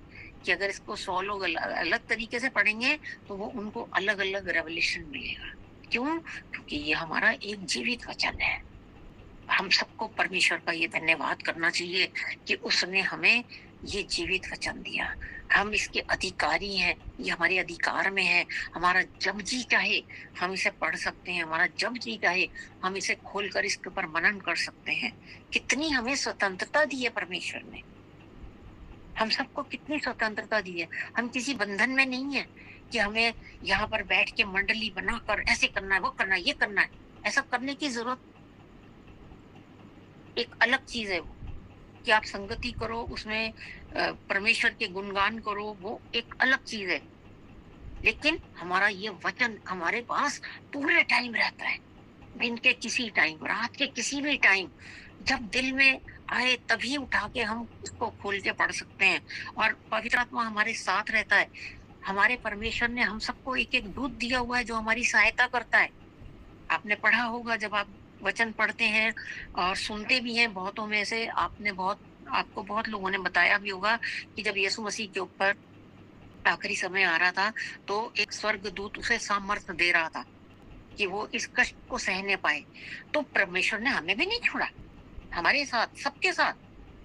Speaker 1: कि अगर इसको 100 लोग अलग तरीके से पढ़ेंगे तो वो उनको अलग अलग रेवलेशन मिलेगा। क्यों? क्योंकि ये हमारा एक जीवित वचन है। हम सबको परमेश्वर का ये धन्यवाद करना चाहिए कि उसने हमें ये जीवित वचन दिया। हम इसके अधिकारी हैं, ये हमारे अधिकार में है। हमारा जब जी चाहे हम इसे पढ़ सकते हैं, हमारा जब जी चाहे हम इसे खोलकर इसके ऊपर मनन कर सकते हैं। कितनी हमें स्वतंत्रता दी है परमेश्वर ने, हम सबको कितनी स्वतंत्रता दी है। हम किसी बंधन में नहीं है कि हमें यहाँ पर बैठ के मंडली बनाकर ऐसे करना है, वो करना है, ये करना है। ऐसा करने की जरूरत एक अलग चीज है वो, कि आप संगति करो, उसमें परमेश्वर के गुणगान करो, वो एक अलग चीज है। लेकिन हमारा ये वचन हमारे पास पूरे टाइम रहता है, दिन के किसी टाइम, रात के किसी भी टाइम, जब दिल में आए तभी उठा के हम उसको खोल के पढ़ सकते हैं। और पवित्र आत्मा हमारे साथ रहता है। हमारे परमेश्वर ने हम सबको एक एक दूत दिया हुआ है जो हमारी सहायता करता है। आपने पढ़ा होगा, जब आप वचन पढ़ते हैं और सुनते भी हैं, बहुतों में से आपको बहुत लोगों ने बताया भी होगा कि जब यीशु मसीह के ऊपर आखिरी समय आ रहा था तो एक स्वर्गदूत उसे सामर्थ्य दे रहा था कि वो इस कष्ट को सहने पाए। तो परमेश्वर ने हमें भी नहीं छोड़ा, हमारे साथ, सबके साथ।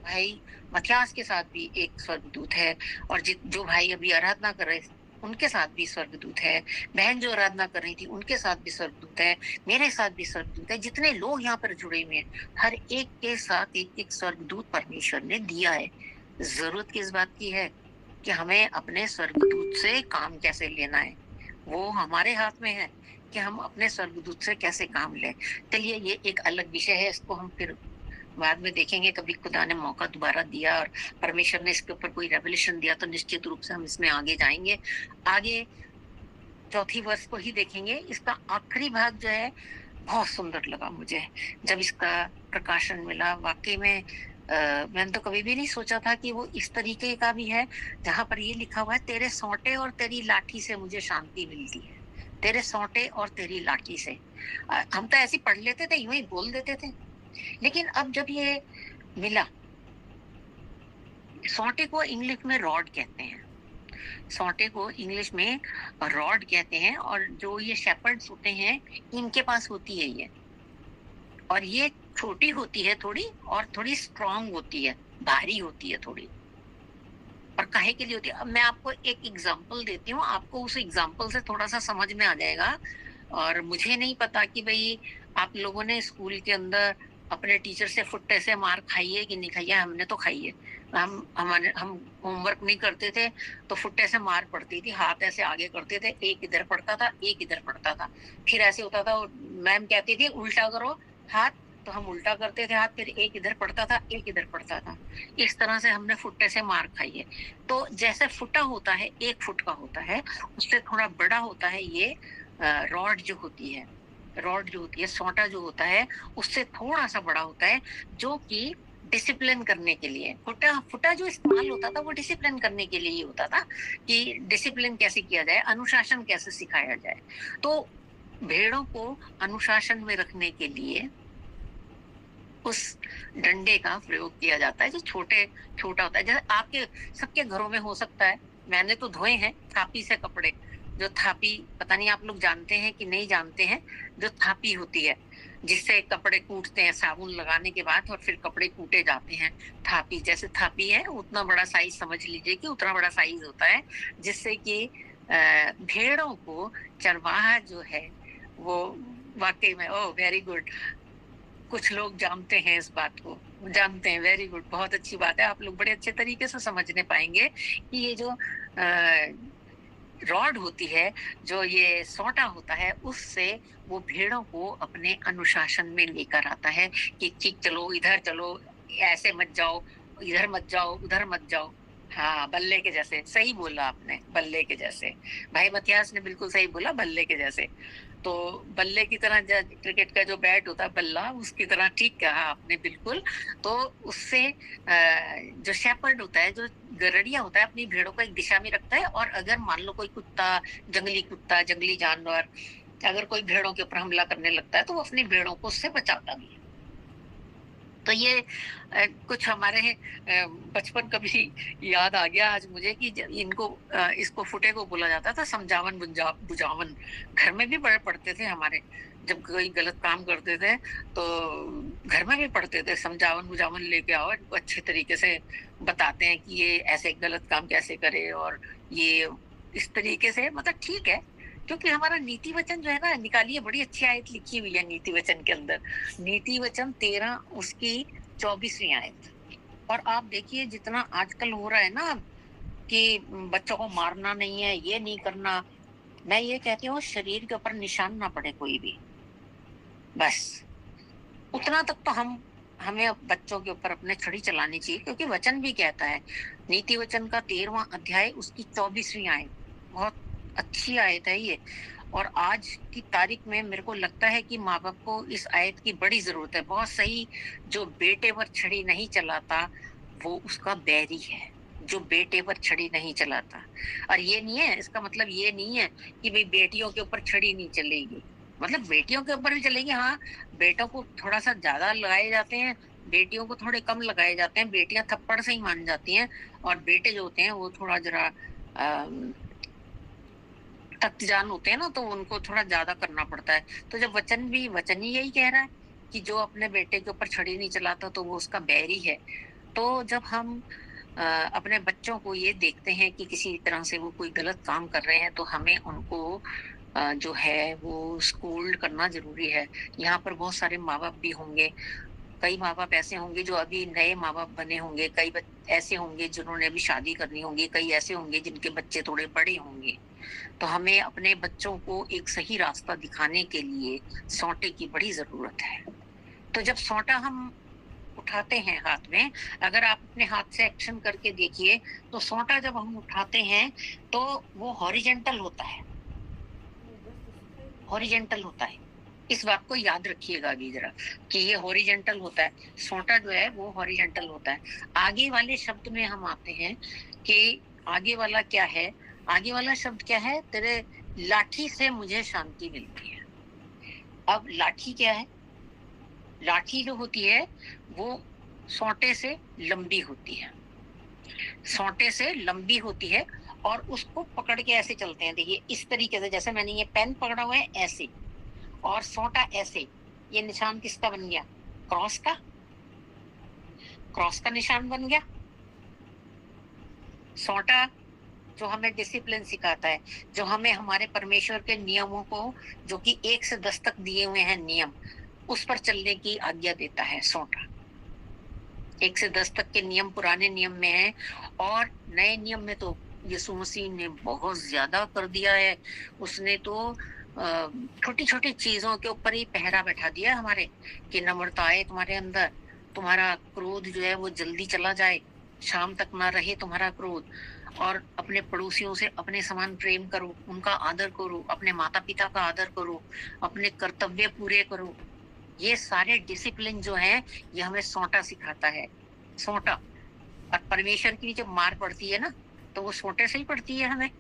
Speaker 1: भाई मथियास के साथ भी एक स्वर्गदूत है, और जो भाई अभी आराधना कर रहे उनके साथ भी स्वर्गदूत है, बहन जो आराधना कर रही थी उनके साथ भी स्वर्गदूत है, मेरे साथ भी स्वर्गदूत है, जितने लोग यहाँ पर जुड़े हुए हैं हर एक के साथ एक एक स्वर्गदूत परमेश्वर ने दिया है। जरूरत किस बात की है कि हमें अपने स्वर्गदूत से काम कैसे लेना है, वो हमारे हाथ में है कि हम अपने स्वर्गदूत से कैसे काम लें। चलिए, ये एक अलग विषय है, इसको हम फिर बाद में देखेंगे। कभी खुदा ने मौका दोबारा दिया और परमेश्वर ने इसके ऊपर कोई रेवलेशन दिया तो निश्चित रूप से हम इसमें आगे जाएंगे। आगे चौथी वर्ष को ही देखेंगे। इसका आखिरी भाग जो है बहुत सुंदर लगा मुझे जब इसका प्रकाशन मिला। वाकई में मैंने तो कभी भी नहीं सोचा था कि वो इस तरीके का भी है, जहां पर ये लिखा हुआ है, तेरे सौंटे और तेरी लाठी से मुझे शांति मिलती है। तेरे सौंटे और तेरी लाठी से। हम तो ऐसे पढ़ लेते थे, यूं ही बोल देते थे, लेकिन अब जब ये मिला, सौंटे को इंग्लिश में रॉड कहते हैं, सौंटे को इंग्लिश में रॉड कहते हैं, और जो ये शेपर्ड्स होते हैं इनके पास होती है ये, और ये छोटी होती है थोड़ी, और थोड़ी स्ट्रांग होती है, भारी होती है थोड़ी। और काहे के लिए होती है, अब मैं आपको एक एग्जांपल देती हूँ, आपको उस एग्जांपल से थोड़ा सा समझ में आ जाएगा। और मुझे नहीं पता कि भाई आप लोगों ने स्कूल के अंदर अपने टीचर से फुट्टे से मार खाई है कि नहीं खाई है। हमने तो खाई है। हम होमवर्क नहीं करते थे तो फुट्टे से मार पड़ती थी, हाथ ऐसे आगे करते थे, एक इधर पड़ता था एक इधर पड़ता था, फिर ऐसे होता था, मैम कहती थी उल्टा करो हाथ, तो हम उल्टा करते थे हाथ, फिर एक इधर पड़ता था एक इधर पड़ता था। इस तरह से हमने फुट्टे से मार खाई है। तो जैसे फुट्टा होता है 1 फुट का होता है, उससे थोड़ा बड़ा होता है ये रॉड जो होती है, रॉड जो होती है, सौंटा जो होता है उससे थोड़ा सा बड़ा होता है, जो कि डिसिप्लिन करने के लिए, फुटा जो इस्तेमाल होता था वो डिसिप्लिन करने के लिए ही होता था, कि डिसिप्लिन कैसे किया जाए, अनुशासन कैसे सिखाया जाए। तो भेड़ों को अनुशासन में रखने के लिए उस डंडे का प्रयोग किया जाता है, जो छोटा होता है। जैसे आपके सबके घरों में हो सकता है, मैंने तो धोए हैं थापी से कपड़े, जो थापी, पता नहीं आप लोग जानते हैं कि नहीं जानते हैं, जो थापी होती है जिससे कपड़े कूटते हैं साबुन लगाने के बाद, और फिर कपड़े कूटे जाते हैं। थापी, जैसे थापी है उतना बड़ा साइज समझ लीजिए कि उतना बड़ा साइज होता है, जिससे कि भेड़ों को चरवाहा जो है वो, वाकई में, ओह वेरी गुड, कुछ लोग जानते हैं इस बात को, जानते हैं, वेरी गुड, बहुत अच्छी बात है। आप लोग बड़े अच्छे तरीके से समझने पाएंगे कि ये जो रॉड होती है, जो ये सौंटा होता है, उससे वो भेड़ों को अपने अनुशासन में लेकर आता है कि ठीक चलो, इधर चलो, ऐसे मत जाओ, इधर मत जाओ, उधर मत जाओ। हाँ, बल्ले के जैसे, सही बोला आपने, बल्ले के जैसे। भाई मथियास ने बिल्कुल सही बोला, बल्ले के जैसे। तो बल्ले की तरह, क्रिकेट का जो बैट होता है बल्ला, उसकी तरह, ठीक कहा आपने, बिल्कुल। तो उससे जो शेपर्ड होता है, जो गरड़िया होता है, अपनी भेड़ों को एक दिशा में रखता है, और अगर मान लो कोई कुत्ता, जंगली जानवर अगर कोई भेड़ों के ऊपर हमला करने लगता है तो वो अपनी भेड़ों को उससे बचाता भी है। तो ये कुछ हमारे बचपन का भी याद आ गया आज मुझे कि इनको इसको फुटे को बोला जाता था समझावन बुझावन। घर में भी बड़े पढ़ते थे हमारे, जब कोई गलत काम करते थे तो घर में भी पढ़ते थे, समझावन बुझावन लेके आओ, इनको अच्छे तरीके से बताते हैं कि ये ऐसे गलत काम कैसे करे, और ये इस तरीके से, मतलब ठीक है। क्योंकि हमारा नीति वचन जो है ना, निकालिए, बड़ी अच्छी आयत लिखी हुई है नीति वचन के अंदर, नीति वचन 13 उसकी 24वीं आयत। और आप देखिए जितना आजकल हो रहा है ना कि बच्चों को मारना नहीं है, ये नहीं करना, मैं ये कहती हूँ शरीर के ऊपर निशान ना पड़े कोई भी, बस उतना तक तो हमें अब बच्चों के ऊपर अपने छड़ी चलानी चाहिए, क्योंकि वचन भी कहता है, नीति वचन का 13वां अध्याय उसकी 24वीं आयत, बहुत अच्छी आयत है ये। और आज की तारीख में मेरे को लगता है कि माँ बाप को इस आयत की बड़ी जरूरत है। बहुत सही, जो बेटे पर छड़ी नहीं चलाता वो उसका बैरी है, जो बेटे पर छड़ी नहीं चलाता। और ये नहीं है, इसका मतलब ये नहीं है कि भाई बेटियों के ऊपर छड़ी नहीं चलेगी, मतलब बेटियों के ऊपर भी चलेगी। हाँ, बेटों को थोड़ा सा ज्यादा लगाए जाते हैं, बेटियों को थोड़े कम लगाए जाते हैं। बेटियां थप्पड़ से ही मान जाती हैं, और बेटे जो होते हैं वो थोड़ा जरा तख्त जान होते हैं ना, तो उनको थोड़ा ज्यादा करना पड़ता है। तो जब वचन ही यही कह रहा है कि जो अपने बेटे के ऊपर छड़ी नहीं चलाता तो वो उसका बैरी है। तो जब हम अपने बच्चों को ये देखते हैं कि किसी तरह से वो कोई गलत काम कर रहे हैं, तो हमें उनको जो है वो स्कूल्ड करना जरूरी है। यहाँ पर बहुत सारे माँ बाप भी होंगे, कई माँ बाप ऐसे होंगे जो अभी नए माँ बाप बने होंगे, कई ऐसे होंगे जिन्होंने अभी शादी करनी होगी, कई ऐसे होंगे जिनके बच्चे थोड़े बड़े होंगे। तो हमें अपने बच्चों को एक सही रास्ता दिखाने के लिए सौंटे की बड़ी जरूरत है। तो जब सौंटा हम उठाते हैं हाथ में, अगर आप अपने हाथ से एक्शन करके देखिए, तो सौंटा जब हम उठाते हैं तो वो हॉरिजेंटल होता है, हॉरिजेंटल होता है। इस बात को याद रखिएगा अभी जरा, कि ये हॉरिजेंटल होता है, सौंटा जो है वो हॉरिजेंटल होता है। आगे वाले शब्द में हम आते हैं कि आगे वाला क्या है। आगे वाला शब्द क्या है? तेरे लाठी से मुझे शांति मिलती है। अब लाठी क्या है? लाठी जो होती है वो सौंटे से लंबी होती है, सौंटे से लंबी होती है, और उसको पकड़ के ऐसे चलते हैं। देखिए इस तरीके से, जैसे मैंने ये पेन पकड़ा हुआ है ऐसे, और सौंटा ऐसे। ये निशान किसका बन गया? क्रॉस का, क्रॉस का निशान बन गया। सौंटा जो हमें डिसिप्लिन सिखाता है, जो हमें हमारे परमेश्वर के नियमों को, जो कि 1 से 10 तक दिए हुए हैं नियम, उस पर चलने की आज्ञा देता है सौंटा। 1 से 10 तक के नियम पुराने नियम में है, और नए नियम में तो यीशु मसीह ने बहुत ज्यादा कर दिया है। उसने तो छोटी छोटी चीजों के ऊपर ही पहरा बैठा दिया हमारे, कि नम्रता आए तुम्हारे अंदर, तुम्हारा क्रोध जो है वो जल्दी चला जाए, शाम तक ना रहे तुम्हारा क्रोध, और अपने पड़ोसियों से अपने समान प्रेम करो, उनका आदर करो, अपने माता पिता का आदर करो, अपने कर्तव्य पूरे करो। ये सारे डिसिप्लिन जो है ये हमें सौंटा सिखाता है, सौंटा। और परमेश्वर की जब मार पड़ती है ना, तो वो सौंटे से ही पड़ती है। हमें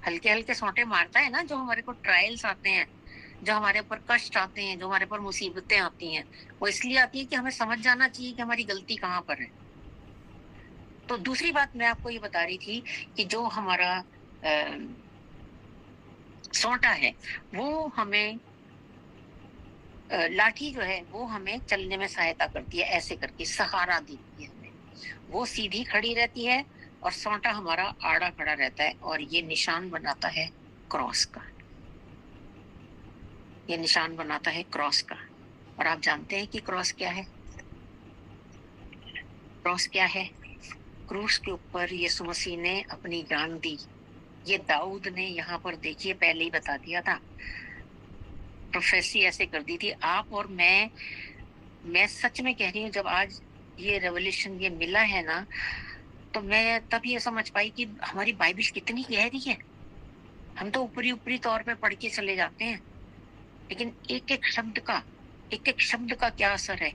Speaker 1: हल्के हल्के सौंटे मारता है ना, जो हमारे को ट्रायल्स आते हैं, जो हमारे ऊपर कष्ट आते हैं, जो हमारे ऊपर मुसीबतें आती हैं, वो इसलिए आती है कि हमें समझ जाना चाहिए कि हमारी गलती कहाँ पर है। तो दूसरी बात मैं आपको ये बता रही थी कि जो हमारा सौंटा है वो हमें, लाठी जो है वो हमें चलने में सहायता करती है, ऐसे करके सहारा देती है हमें, वो सीधी खड़ी रहती है, और सौंटा हमारा आड़ा खड़ा रहता है, और ये निशान बनाता है क्रॉस का, ये निशान बनाता है क्रॉस का। और आप जानते हैं कि क्रॉस क्या है? क्रॉस क्या है? क्रूस के ऊपर यीशु मसीह ने अपनी जान दी। ये दाऊद ने यहाँ पर देखिए पहले ही बता दिया था, प्रोफेसी ऐसे कर दी थी। आप और मैं सच में कह रही हूँ, जब आज ये रेवोल्यूशन ये मिला है ना, तो मैं तब ये समझ पाई कि हमारी बाइबल कितनी गहरी है। हम तो ऊपरी ऊपरी तौर पे पढ़ के चले जाते हैं, लेकिन एक एक शब्द का क्या असर है।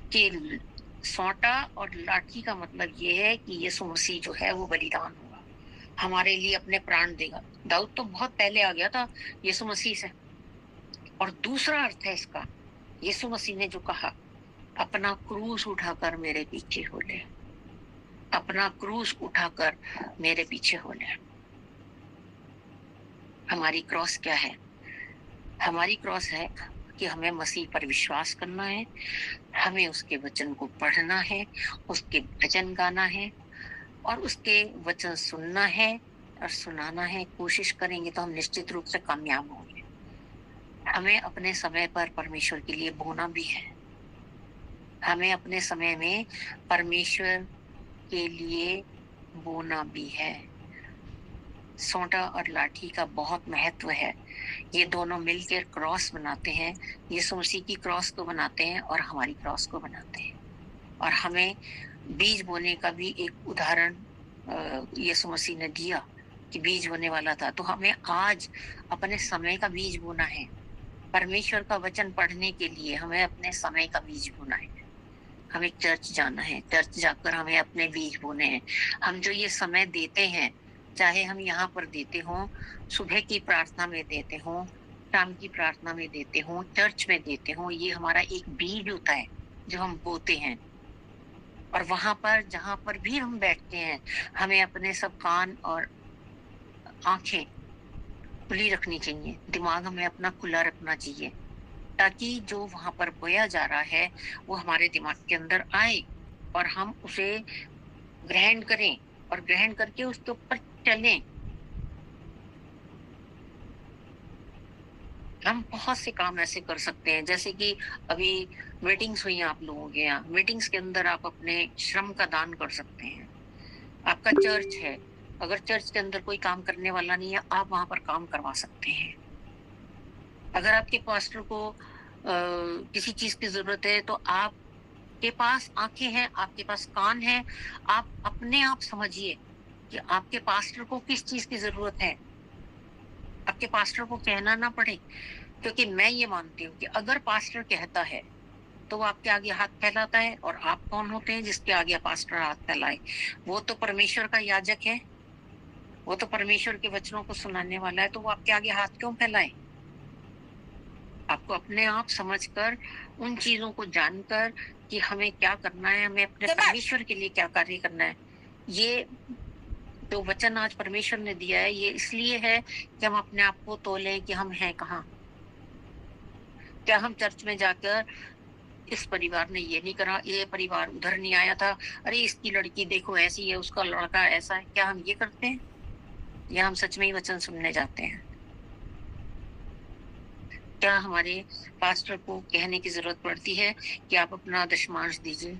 Speaker 1: कि सौंटा और लाठी का मतलब ये है कि यीशु मसीह जो है वो बलिदान होगा, हमारे लिए अपने प्राण देगा। दाऊद तो बहुत पहले आ गया था यीशु मसीह से। और दूसरा अर्थ है इसका, यीशु मसीह ने जो कहा, अपना क्रूस उठाकर मेरे पीछे हो ले, अपना क्रूस उठाकर मेरे पीछे हो ले। हमारी क्रॉस क्या है? हमारी क्रॉस है कि हमें मसीह पर विश्वास करना है, हमें उसके वचन को पढ़ना है, उसके भजन गाना है, और उसके वचन सुनना है और सुनाना है। कोशिश करेंगे तो हम निश्चित रूप से कामयाब होंगे। हमें अपने समय पर परमेश्वर के लिए बोना भी है, हमें अपने समय में परमेश्वर के लिए बोना भी है। सौंटा और लाठी का बहुत महत्व है। ये दोनों मिलकर क्रॉस बनाते हैं, यीशु मसीह की क्रॉस को बनाते हैं और हमारी क्रॉस को बनाते हैं। और हमें बीज बोने का भी एक उदाहरण यीशु मसीह ने दिया कि बीज बोने वाला था। तो हमें आज अपने समय का बीज बोना है। परमेश्वर का वचन पढ़ने के लिए हमें अपने समय का बीज बोना है। हमें चर्च जाना है, चर्च जाकर हमें अपने बीज बोने हैं। हम जो ये समय देते हैं, चाहे हम यहाँ पर देते हों, सुबह की प्रार्थना में देते हों, शाम की प्रार्थना में देते हों, चर्च में देते हों, ये हमारा एक बीज होता है जो हम बोते हैं। और वहां पर जहां पर भी हम बैठते हैं, हमें अपने सब कान और आंखें खुली रखनी चाहिए, दिमाग हमें अपना खुला रखना चाहिए, ताकि जो वहां पर बोया जा रहा है वो हमारे दिमाग के अंदर आए और हम उसे ग्रहण करें और ग्रहण करके उसके ऊपर चलें। हम बहुत से काम ऐसे कर सकते हैं, जैसे कि अभी मीटिंग्स हुई आप लोगों के यहाँ, मीटिंग्स के अंदर आप अपने श्रम का दान कर सकते हैं। आपका चर्च है, अगर चर्च के अंदर कोई काम करने वाला नहीं है, आप वहां पर काम करवा सकते हैं। अगर आपके पास्टर को किसी चीज की जरूरत है, तो आपके पास आंखें हैं, आपके पास कान है, आप अपने आप समझिए कि आपके पास्टर को किस चीज की जरूरत है। आपके पास्टर को कहना ना पड़े, क्योंकि मैं ये मानती हूँ कि अगर पास्टर कहता है तो वो आपके आगे हाथ फैलाता है, और आप कौन होते हैं जिसके आगे पास्टर हाथ फैलाए? वो तो परमेश्वर का याजक है, वो तो परमेश्वर के वचनों को सुनाने वाला है, तो वो आपके आगे हाथ क्यों फैलाए? आपको अपने आप समझकर, उन चीजों को जानकर कि हमें क्या करना है, हमें अपने परमेश्वर के लिए क्या कार्य करना है। ये जो वचन आज परमेश्वर ने दिया है, ये इसलिए है कि हम अपने आप को तोलें कि हम हैं कहाँ। क्या हम चर्च में जाकर इस परिवार ने ये नहीं करा, ये परिवार उधर नहीं आया था, अरे इसकी लड़की देखो ऐसी है, उसका लड़का ऐसा है, क्या हम ये करते हैं? या हम सच में ही वचन सुनने जाते हैं? क्या हमारे पास्टर को कहने की जरूरत पड़ती है कि आप अपना दशमांश दीजिए,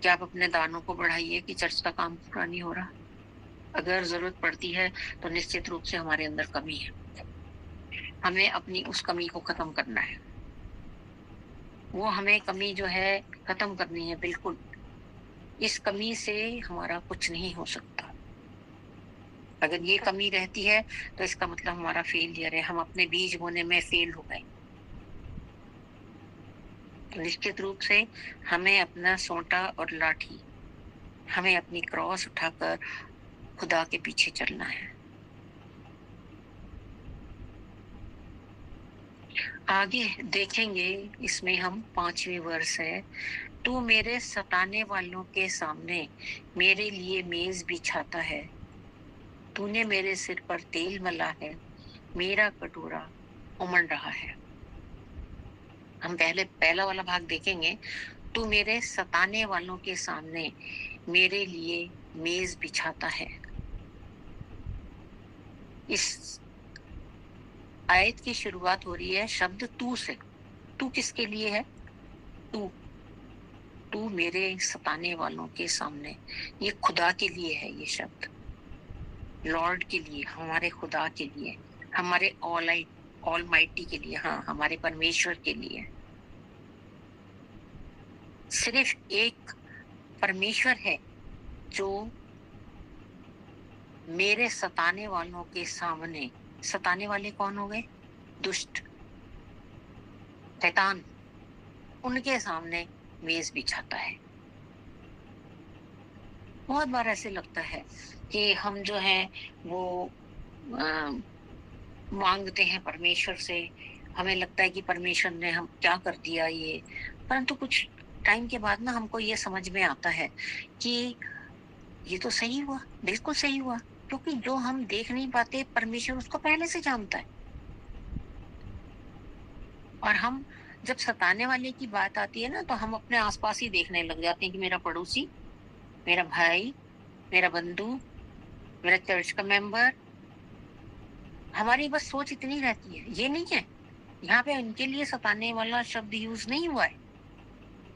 Speaker 1: कि आप अपने दानों को बढ़ाइए, कि चर्च का काम पूरा नहीं हो रहा? अगर जरूरत पड़ती है तो निश्चित रूप से हमारे अंदर कमी है, हमें अपनी उस कमी को खत्म करना है। वो हमें कमी जो है खत्म करनी है, बिल्कुल। इस कमी से हमारा कुछ नहीं हो सकता। अगर ये कमी रहती है तो इसका मतलब हमारा फेलियर है, हम अपने बीज बोने में फेल हो गए। तो निश्चित रूप से हमें अपना सोंटा और लाठी, हमें अपनी क्रॉस उठाकर खुदा के पीछे चलना है। आगे देखेंगे, इसमें हम 5वें वर्ष है, तू मेरे सताने वालों के सामने मेरे लिए मेज बिछाता है, तूने मेरे सिर पर तेल मला है, मेरा कटोरा उमड़ रहा है। हम पहले पहला वाला भाग देखेंगे, तू मेरे सताने वालों के सामने मेरे लिए मेज बिछाता है। इस आयत की शुरुआत हो रही है शब्द तू से। तू किसके लिए है? तू तू मेरे सताने वालों के सामने, ये खुदा के लिए है। ये शब्द लॉर्ड के लिए, हमारे खुदा के लिए, हमारे ऑल माइटी के लिए, हाँ, हमारे परमेश्वर के लिए। सिर्फ एक परमेश्वर है जो मेरे सताने वालों के सामने, सताने वाले कौन हो गए? दुष्ट, शैतान, उनके सामने मेज बिछाता है। बहुत बार ऐसे लगता है कि हम जो है वो मांगते हैं परमेश्वर से, हमें लगता है कि परमेश्वर ने हम क्या कर दिया ये, परंतु कुछ टाइम के बाद ना हमको ये समझ में आता है कि ये तो सही हुआ, बिल्कुल सही हुआ, क्योंकि जो हम देख नहीं पाते परमेश्वर उसको पहले से जानता है। और हम जब सताने वाले की बात आती है ना, तो हम अपने आसपास ही देखने लग जाते हैं कि मेरा पड़ोसी, मेरा भाई, मेरा बंधु, मेरा चर्च का मेंबर। हमारी बस सोच इतनी रहती है, ये नहीं है यहाँ पे इनके लिए सताने वाला शब्द यूज नहीं हुआ है,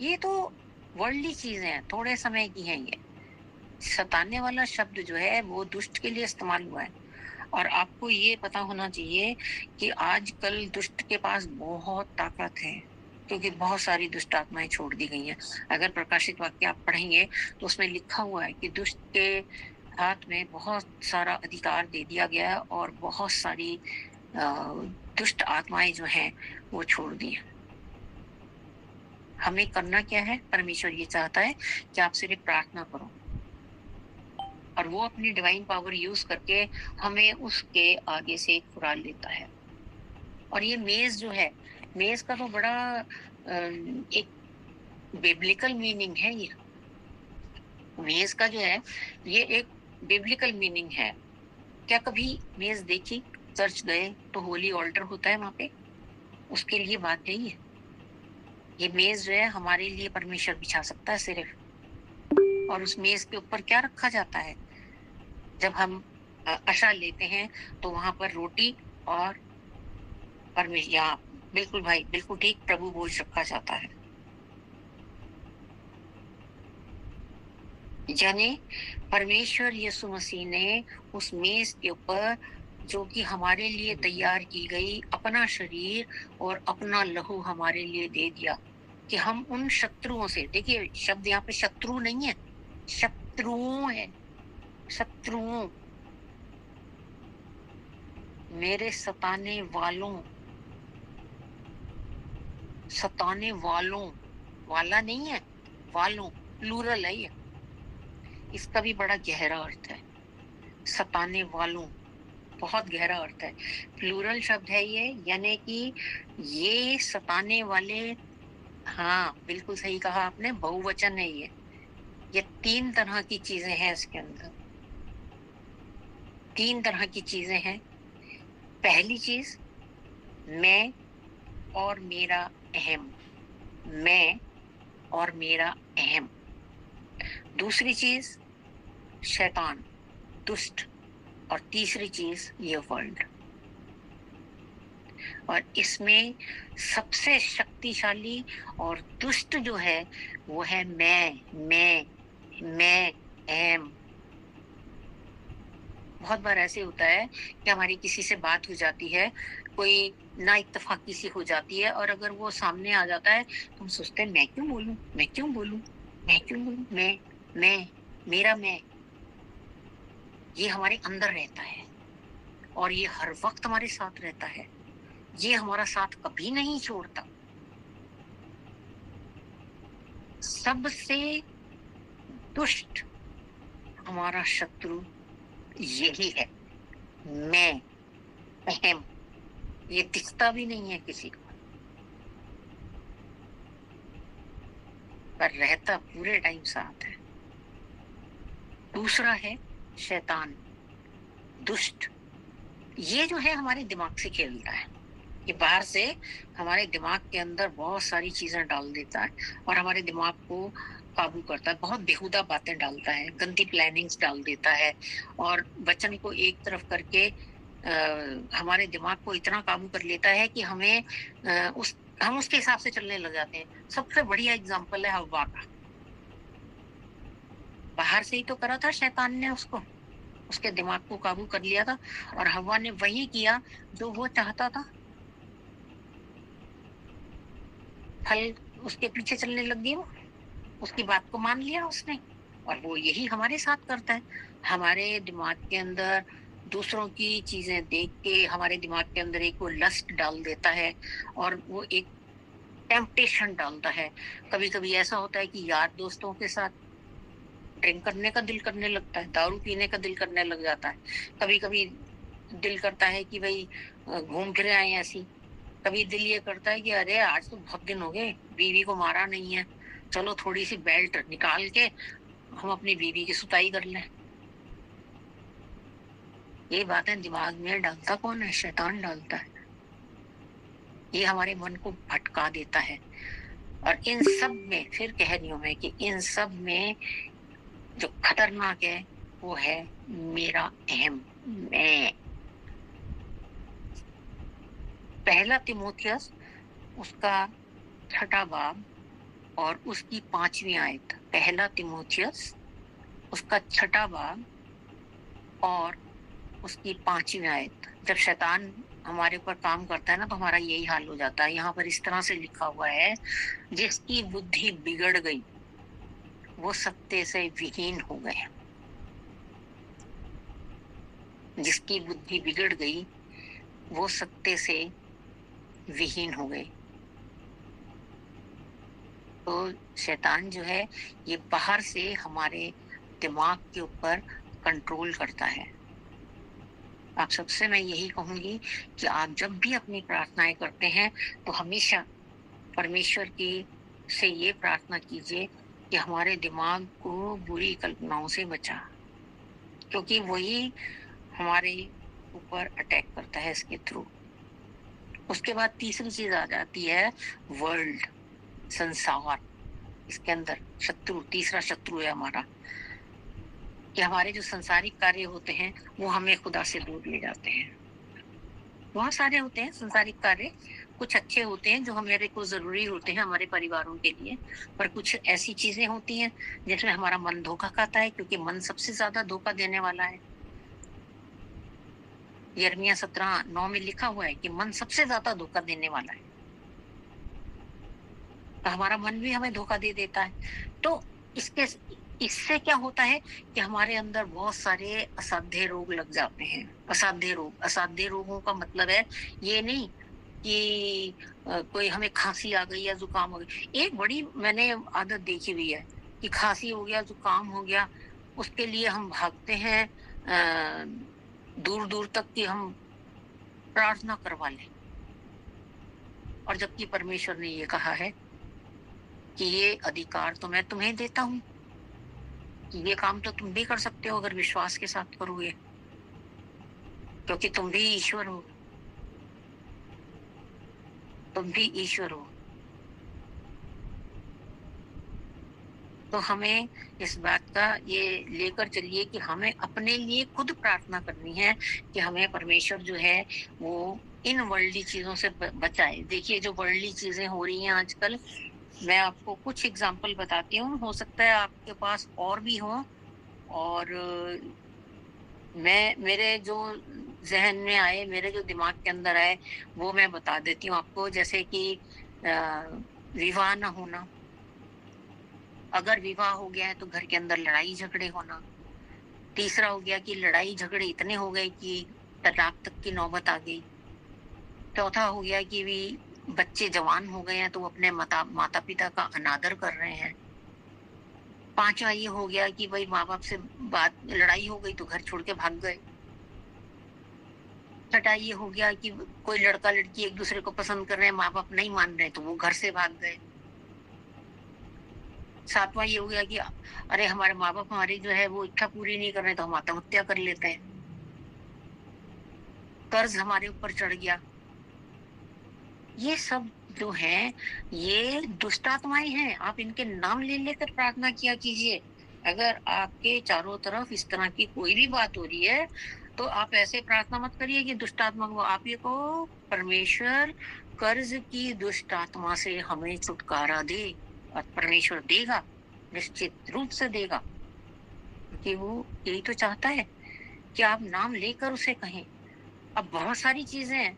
Speaker 1: ये तो वर्ल्डली चीजें हैं, थोड़े समय की हैं। ये सताने वाला शब्द जो है वो दुष्ट के लिए इस्तेमाल हुआ है। और आपको ये पता होना चाहिए कि आजकल दुष्ट के पास बहुत ताकत है, क्योंकि बहुत सारी दुष्ट आत्माएं छोड़ दी गई हैं। अगर प्रकाशित वाक्य आप पढ़ेंगे तो उसमें लिखा हुआ है कि दुष्ट के हाथ में बहुत सारा अधिकार दे दिया गया है और बहुत सारी दुष्ट आत्माएं जो हैं वो छोड़ दी हैं। हमें करना क्या है? परमेश्वर ये चाहता है कि आप सिर्फ प्रार्थना करो और वो अपनी डिवाइन पावर यूज करके हमें उसके आगे से फुराल लेता है। और ये मेज जो है, मेज का तो बड़ा एक बिब्लिकल मीनिंग है। ये मेज का जो है ये एक बिब्लिकल मीनिंग है। क्या कभी मेज देखी? चर्च गए तो होली ऑल्टर होता है वहां पे, उसके लिए बात है ये मेज जो है हमारे लिए परमेश्वर बिछा सकता है सिर्फ। और उस मेज के ऊपर क्या रखा जाता है? जब हम आशा लेते हैं तो वहां पर रोटी और परमेश्वर, यहाँ बिल्कुल भाई बिल्कुल ठीक, प्रभु भोज रखा जाता है। यानी परमेश्वर यीशु मसीह ने उस मेज के ऊपर जो कि हमारे लिए तैयार की गई अपना शरीर और अपना लहू हमारे लिए दे दिया कि हम उन शत्रुओं से, देखिए शब्द यहाँ पे शत्रु नहीं है, शत्रुओं है, शत्रुओं, मेरे सताने वालों, सताने वालों, वाला नहीं है, वालों प्लूरल है ये, इसका भी बड़ा गहरा अर्थ है। सताने वालों बहुत गहरा अर्थ है। प्लूरल शब्द है ये, यानी कि ये सताने वाले, हाँ बिल्कुल सही कहा आपने, बहुवचन है ये 3 तरह की चीजें हैं इसके अंदर, 3 तरह की चीजें हैं। पहली चीज मैं और मेरा अहम, मैं और मेरा अहम। दूसरी चीज शैतान, दुष्ट। और तीसरी चीज ये वर्ल्ड। और इसमें सबसे शक्तिशाली और दुष्ट जो है वो है मैं एम। बहुत बार ऐसे होता है कि हमारी किसी से बात हो जाती है, कोई ना इत्तेफाकी सी हो जाती है, और अगर वो सामने आ जाता है तो हम सोचते हैं मैं क्यों बोलूं, मैं क्यों बोलूं, मैं क्यों बोलूं, मैं मेरा मैं, ये हमारे अंदर रहता है और ये हर वक्त हमारे साथ रहता है, ये हमारा साथ कभी नहीं छोड़ता। सबसे दुष्ट हमारा शत्रु यही है, मैं अहम। ये दिखता भी नहीं है किसी को, पर रहता पूरे टाइम साथ है। दूसरा है शैतान, दुष्ट। ये जो है हमारे दिमाग से खेलता है, ये बाहर से हमारे दिमाग के अंदर बहुत सारी चीजें डाल देता है और हमारे दिमाग को काबू करता है, बहुत बेहुदा बातें डालता है, गंदी प्लानिंग्स डाल देता है और वचन को एक तरफ करके हमारे दिमाग को इतना काबू कर लेता है कि हमें हम उसके हिसाब से चलने लग जाते हैं। सबसे बढ़िया एग्जाम्पल है हव्वा का। बाहर से ही तो करा था शैतान ने उसको, उसके दिमाग को काबू कर लिया था और हव्वा ने वही किया जो वो चाहता था, फल उसके पीछे चलने लग गई, वो उसकी बात को मान लिया उसने। और वो यही हमारे साथ करता है, हमारे दिमाग के अंदर दूसरों की चीजें देख के हमारे दिमाग के अंदर एक वो लस्ट डाल देता है और वो एक टेम्पटेशन डालता है। कभी कभी ऐसा होता है कि यार दोस्तों के साथ ड्रिंक करने का दिल करने लगता है, दारू पीने का दिल करने लग जाता है, कभी कभी दिल करता है कि भाई घूम फिर आए ऐसी, कभी दिल ये करता है कि अरे आज तो बहुत दिन हो गए बीवी को मारा नहीं है, चलो थोड़ी सी बेल्ट निकाल के हम अपनी बीवी की सुताई कर लें। ये बातें दिमाग में डालता कौन है? शैतान डालता है। ये हमारे मन को भटका देता है। और इन सब में, फिर कह रही हूं मैं कि इन सब में जो खतरनाक है वो है मेरा अहम, मैं। पहला तिमोथियस उसका 6वां बाब और उसकी 5वीं आयत, पहला तिमोथियस उसका 6वां बाब और उसकी 5वीं आयत। जब शैतान हमारे ऊपर काम करता है ना, तो हमारा यही हाल हो जाता है। यहाँ पर इस तरह से लिखा हुआ है, जिसकी बुद्धि बिगड़ गई वो सत्य से विहीन हो गए। जिसकी बुद्धि बिगड़ गई वो सत्य से विहीन हो गए। तो शैतान जो है ये बाहर से हमारे दिमाग के ऊपर कंट्रोल करता है। आप सबसे मैं यही कहूंगी कि आप जब भी अपनी प्रार्थनाएं करते हैं तो हमेशा परमेश्वर की से ये प्रार्थना कीजिए कि हमारे दिमाग को बुरी कल्पनाओं से बचा, क्योंकि वही हमारे ऊपर अटैक करता है इसके थ्रू। उसके बाद तीसरी चीज आ जाती है वर्ल्ड, संसार। इसके अंदर शत्रु, तीसरा शत्रु है हमारा, कि हमारे जो संसारिक कार्य होते हैं वो हमें खुदा से दूर ले जाते हैं। बहुत सारे होते हैं संसारिक कार्य, कुछ अच्छे होते हैं जो हमारे को जरूरी होते हैं हमारे परिवारों के लिए, पर कुछ ऐसी चीजें होती हैं जिसमें हमारा मन धोखा खाता है, क्योंकि मन सबसे ज्यादा धोखा देने वाला है। यिर्मयाह 17:9 में लिखा हुआ है कि मन सबसे ज्यादा धोखा देने वाला है। तो हमारा मन भी हमें धोखा दे देता है। तो इससे क्या होता है कि हमारे अंदर बहुत सारे असाध्य रोग लग जाते हैं। असाध्य रोगों का मतलब है ये नहीं कि कोई हमें खांसी आ गई या जुकाम हो गया। एक बड़ी मैंने आदत देखी हुई है कि खांसी हो गया, जुकाम हो गया, उसके लिए हम भागते हैं दूर दूर तक कि हम प्रार्थना करवा लें। और जबकि परमेश्वर ने ये कहा है कि ये अधिकार तो मैं तुम्हें देता हूं, ये काम तो तुम भी कर सकते हो अगर विश्वास के साथ करोगे, क्योंकि तुम भी ईश्वर हो, तुम भी ईश्वर हो। तो हमें इस बात का ये लेकर चलिए कि हमें अपने लिए खुद प्रार्थना करनी है कि हमें परमेश्वर जो है वो इन वर्ल्डली चीजों से बचाए। देखिए जो वर्ल्डली चीजें हो रही हैं आजकल, मैं आपको कुछ एग्जाम्पल बताती हूँ, हो सकता है आपके पास और भी हो। और मैं मेरे जो जहन में आए, मेरे जो दिमाग के अंदर आए वो मैं बता देती हूँ आपको। जैसे कि विवाह न होना, अगर विवाह हो गया है तो घर के अंदर लड़ाई झगड़े होना। तीसरा हो गया कि लड़ाई झगड़े इतने हो गए कि तलाक तक की नौबत आ गई। चौथा हो गया कि भी बच्चे जवान हो गए हैं तो वो अपने माता पिता का अनादर कर रहे हैं। पांचवा ये हो गया कि भाई माँ बाप से बात लड़ाई हो गई तो घर छोड़ के भाग गए। छठा ये हो गया कि कोई लड़का लड़की एक दूसरे को पसंद कर रहे हैं, माँ बाप नहीं मान रहे तो वो घर से भाग गए। सातवां ये हो गया कि अरे हमारे माँ बाप हमारी जो है वो इच्छा पूरी नहीं कर रहे तो हम आत्महत्या कर लेते हैं। कर्ज हमारे ऊपर चढ़ गया। ये सब जो है ये दुष्ट आत्माएं हैं। आप इनके नाम ले लेकर प्रार्थना किया कीजिए। अगर आपके चारों तरफ इस तरह की कोई भी बात हो रही है तो आप ऐसे प्रार्थना मत करिए कि दुष्ट आत्मा को, आप ये को परमेश्वर कर्ज की दुष्ट आत्मा से हमें छुटकारा दे। और परमेश्वर देगा, निश्चित रूप से देगा, क्योंकि वो यही तो चाहता है कि आप नाम लेकर उसे कहें। अब बहुत सारी चीजें हैं,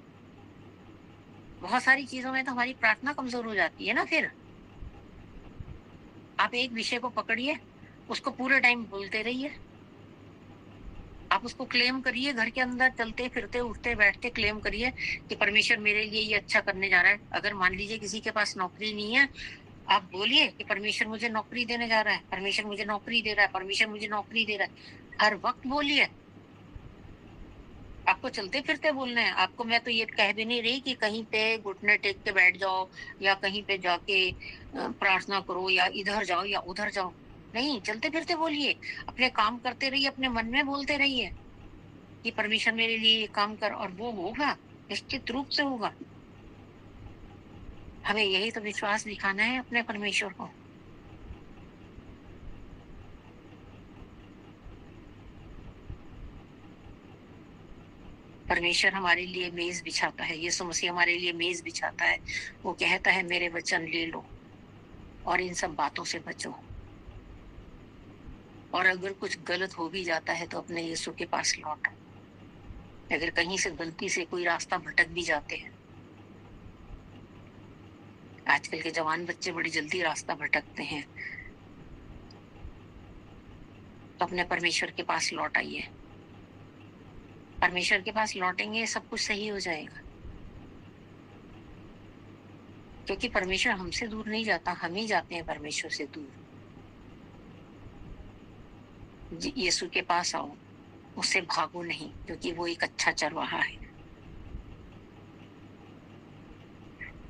Speaker 1: बहुत सारी चीजों में तो हमारी प्रार्थना कमजोर हो जाती है ना। फिर आप एक विषय को पकड़िए, उसको पूरे टाइम बोलते रहिए, आप उसको क्लेम करिए, घर के अंदर चलते फिरते उठते बैठते क्लेम करिए कि परमेश्वर मेरे लिए ये अच्छा करने जा रहा है। अगर मान लीजिए किसी के पास नौकरी नहीं है, आप बोलिए कि परमेश्वर मुझे नौकरी देने जा रहा है, परमेश्वर मुझे नौकरी दे रहा है, परमेश्वर मुझे नौकरी दे रहा है। हर वक्त बोलिए। आपको चलते फिरते बोलना है। आपको मैं तो ये कह भी नहीं रही कि कहीं पे घुटने टेक के बैठ जाओ या कहीं पे जाके प्रार्थना करो या इधर जाओ या उधर जाओ। नहीं, चलते फिरते बोलिए, अपने काम करते रहिए, अपने मन में बोलते रहिए कि परमेश्वर मेरे लिए ये काम कर, और वो होगा, निश्चित रूप से होगा। हमें यही तो विश्वास दिखाना है अपने परमेश्वर को। परमेश्वर हमारे लिए मेज बिछाता है, यीशु मसीह हमारे लिए मेज बिछाता है। वो कहता है मेरे वचन ले लो और इन सब बातों से बचो। और अगर कुछ गलत हो भी जाता है तो अपने यीशु के पास लौटो। अगर कहीं से गलती से कोई रास्ता भटक भी जाते हैं, आजकल के जवान बच्चे बड़ी जल्दी रास्ता भटकते हैं, तो अपने परमेश्वर के पास लौट आइए। परमेश्वर के पास लौटेंगे, सब कुछ सही हो जाएगा, क्योंकि परमेश्वर हमसे दूर नहीं जाता, हम ही जाते हैं परमेश्वर से दूर। यीशु के पास आओ, उससे भागो नहीं, क्योंकि वो एक अच्छा चरवाहा है।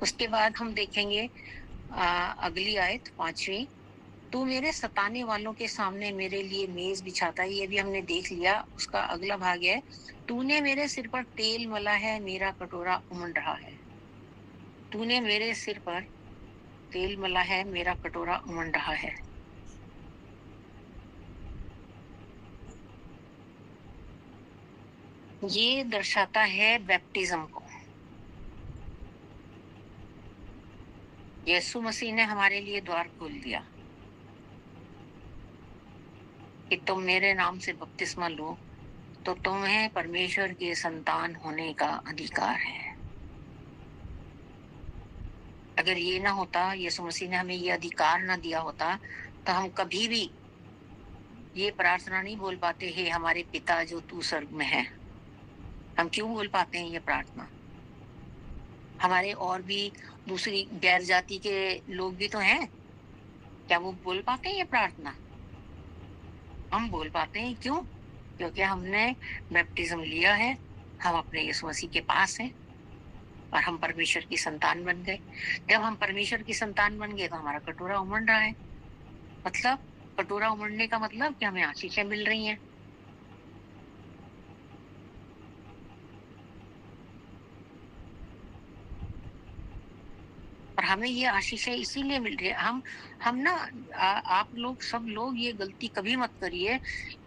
Speaker 1: उसके बाद हम देखेंगे अगली आयत 5वीं, तू मेरे सताने वालों के सामने मेरे लिए मेज बिछाता है। ये भी हमने देख लिया। उसका अगला भाग है, तूने मेरे सिर पर तेल मला है, मेरा कटोरा उमड़ रहा है। तूने मेरे सिर पर तेल मला है, मेरा कटोरा उमड़ रहा है। ये दर्शाता है बैप्टिज्म को। यीशु मसीह ने हमारे लिए द्वार खोल दिया कि तुम मेरे नाम से बपतिस्मा लो, तो तुम्हें परमेश्वर के संतान होने का अधिकार है। अगर ये ना होता, यीशु मसीह ने हमें ये अधिकार ना दिया होता, तो हम कभी भी ये प्रार्थना नहीं बोल पाते, हे हमारे पिता जो तू स्वर्ग में है। हम क्यों बोल पाते हैं ये प्रार्थना? हमारे और भी दूसरी गैर जाति के लोग भी तो हैं, क्या वो बोल पाते हैं ये प्रार्थना? हम बोल पाते हैं। क्यों? क्योंकि हमने बैप्टिज्म लिया है, हम अपने यीशु मसीह के पास हैं और हम परमेश्वर की संतान बन गए। जब हम परमेश्वर की संतान बन गए, तो हमारा कटोरा उमड़ रहा है। मतलब कटोरा उमड़ने का मतलब कि हमें आशीषें मिल रही हैं। और हमें ये आशीषें इसीलिए मिल रही है। हम ना आप लोग, सब लोग ये गलती कभी मत करिए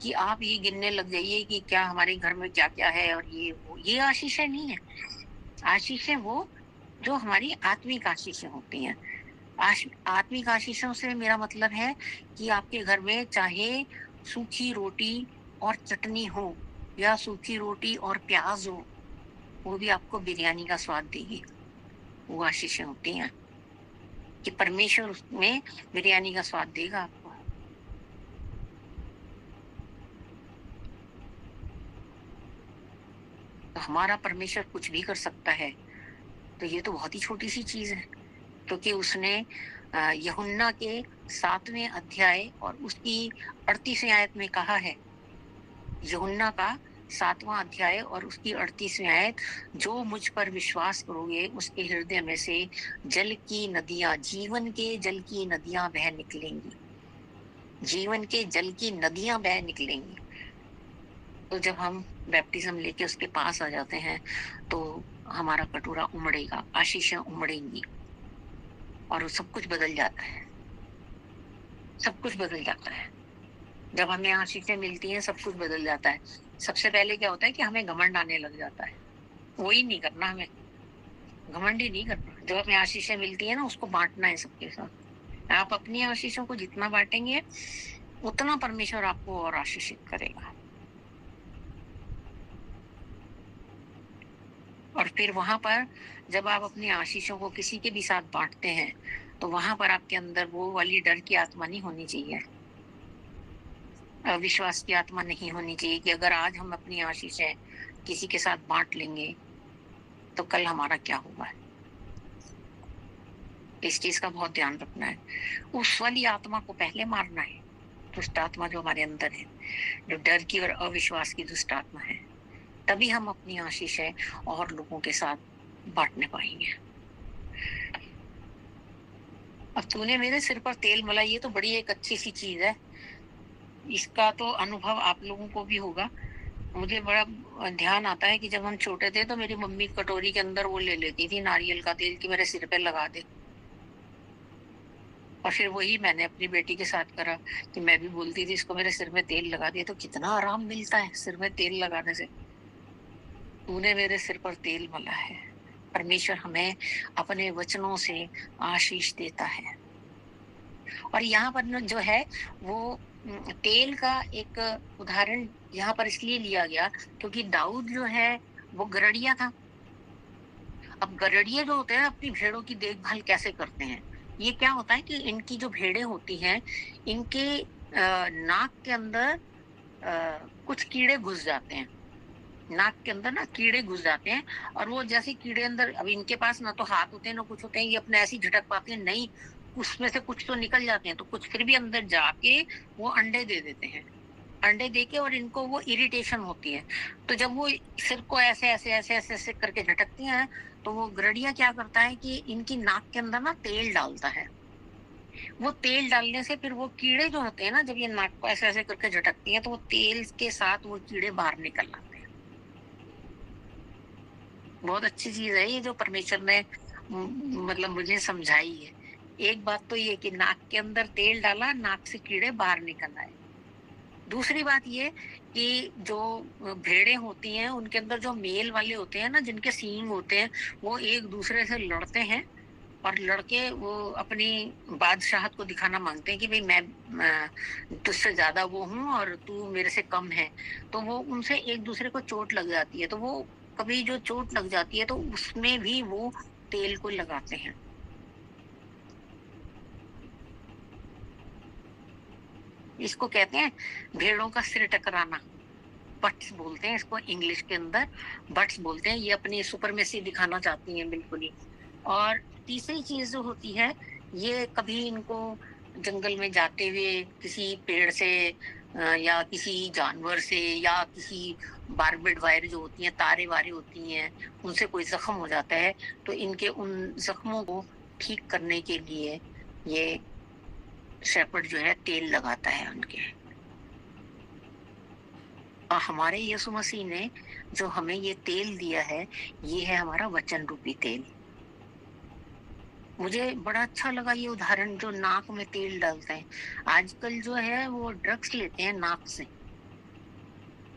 Speaker 1: कि आप ये गिनने लग जाइए कि क्या हमारे घर में क्या क्या है और ये वो। ये आशीषें नहीं है। आशीषें वो जो हमारी आत्मिक आशीषें होती हैं। आत्मिक आशीषों से मेरा मतलब है कि आपके घर में चाहे सूखी रोटी और चटनी हो या सूखी रोटी और प्याज हो, वो भी आपको बिरयानी का स्वाद देगी। वो आशीषें होती हैं कि परमेश्वर उसमें बिरयानी का स्वाद देगा आपको। तो हमारा परमेश्वर कुछ भी कर सकता है, तो ये तो बहुत ही छोटी सी चीज है, क्योंकि उसने यूहन्ना के 7वें अध्याय और उसकी 38वें आयत में कहा है। यूहन्ना का 7वां अध्याय और उसकी 38वीं आयत, जो मुझ पर विश्वास करोगे उसके हृदय में से जल की नदियां, जीवन के जल की नदियां बह निकलेंगी। जीवन के जल की नदियां बह निकलेंगी। तो जब हम बैप्टिज्म लेके उसके पास आ जाते हैं, तो हमारा कटोरा उमड़ेगा, आशीषें उमड़ेंगी और सब कुछ बदल जाता है। सब कुछ बदल जाता है। जब हमें आशीषें मिलती हैं, सब कुछ बदल जाता है। सबसे पहले क्या होता है कि हमें घमंड आने लग जाता है। वही नहीं करना, हमें घमंड ही नहीं करना। जब हमें आशीषें मिलती है ना, उसको बांटना है सबके साथ। आप अपनी आशीषों को जितना बांटेंगे, उतना परमेश्वर आपको और आशीषित करेगा। और फिर वहां पर जब आप अपनी आशीषों को किसी के भी साथ बांटते हैं, तो वहां पर आपके अंदर वो वाली डर की आत्मा नहीं होनी चाहिए, अविश्वास की आत्मा नहीं होनी चाहिए कि अगर आज हम अपनी आशीषें किसी के साथ बांट लेंगे तो कल हमारा क्या होगा। इस चीज का बहुत ध्यान रखना है। उस वाली आत्मा को पहले मारना है, दुष्ट आत्मा जो हमारे अंदर है, जो डर की और अविश्वास की दुष्ट आत्मा है। तभी हम अपनी आशीषें और लोगों के साथ बांटने पाएंगे। अब तूने मेरे सिर पर तेल मला, ये तो बड़ी एक अच्छी सी चीज है। इसका तो अनुभव आप लोगों को भी होगा। मुझे बड़ा ध्यान आता है कि जब हम छोटे थे, तो मेरी मम्मी कटोरी के अंदर वो ले लेती थी नारियल का तेल कि मेरे सिर पे लगा दे। और फिर वही मैंने अपनी बेटी के साथ करा कि मैं भी बोलती थी इसको मेरे सिर में तेल लगा दिया, तो कितना आराम मिलता है सिर में तेल लगाने से। तूने मेरे सिर पर तेल मला है। परमेश्वर हमें अपने वचनों से आशीष देता है। और यहाँ पर न जो है वो तेल का एक उदाहरण यहाँ पर इसलिए लिया गया क्योंकि दाऊद जो है वो गरड़िया था। अब गरड़िए जो होते हैं अपनी भेड़ों की देखभाल कैसे करते हैं? ये क्या होता है कि इनकी जो भेड़ें होती हैं, इनके नाक के अंदर कुछ कीड़े घुस जाते हैं। नाक के अंदर ना कीड़े घुस जाते हैं और वो जैसे कीड़े अंदर, अब इनके पास ना तो हाथ होते हैं ना कुछ होते हैं, ये अपने ऐसे ही झटक पाते हैं नहीं, उसमें से कुछ तो निकल जाते हैं, तो कुछ फिर भी अंदर जाके वो अंडे दे देते हैं। अंडे देके और इनको वो इरिटेशन होती है। तो जब वो सिर को ऐसे ऐसे ऐसे ऐसे ऐसे करके झटकती हैं, तो वो गरड़िया क्या करता है कि इनकी नाक के अंदर ना तेल डालता है। वो तेल डालने से फिर वो कीड़े जो होते हैं ना, जब ये नाक को ऐसे ऐसे करके झटकती हैं तो वो तेल के साथ वो कीड़े बाहर निकल आते हैं। बहुत अच्छी चीज है ये जो परमेश्वर ने मतलब मुझे समझाई है। एक बात तो ये कि नाक के अंदर तेल डाला, नाक से कीड़े बाहर निकल आए। दूसरी बात ये कि जो भेड़ें होती हैं उनके अंदर जो मेल वाले होते हैं ना, जिनके सींग होते हैं, वो एक दूसरे से लड़ते हैं और लड़के वो अपनी बादशाहत को दिखाना मांगते हैं कि भाई मैं तुझसे ज्यादा वो हूँ और तू मेरे से कम है। तो वो उनसे एक दूसरे को चोट लग जाती है, तो वो कभी जो चोट लग जाती है तो उसमें भी वो तेल को लगाते हैं। इसको कहते हैं भेड़ों का सिर टकराना। बट्स बोलते हैं इसको इंग्लिश के अंदर, बट्स बोलते हैं। ये अपनी सुपरमेसी दिखाना चाहती हैं बिल्कुल ही। और तीसरी चीज जो होती है, ये कभी इनको जंगल में जाते हुए किसी पेड़ से या किसी जानवर से या किसी बारबेड वायर जो होती हैं, तारे वारे होती हैं, उनसे कोई जख्म हो जाता है तो इनके उन जख्मों को ठीक करने के लिए ये शेपर्ड जो है तेल लगाता है उनके। और हमारे यीशु मसीह ने जो हमें ये तेल दिया है, ये है हमारा वचन रूपी तेल। मुझे बड़ा अच्छा लगा ये उदाहरण जो नाक में तेल डालते हैं। आजकल जो है वो ड्रग्स लेते हैं नाक से।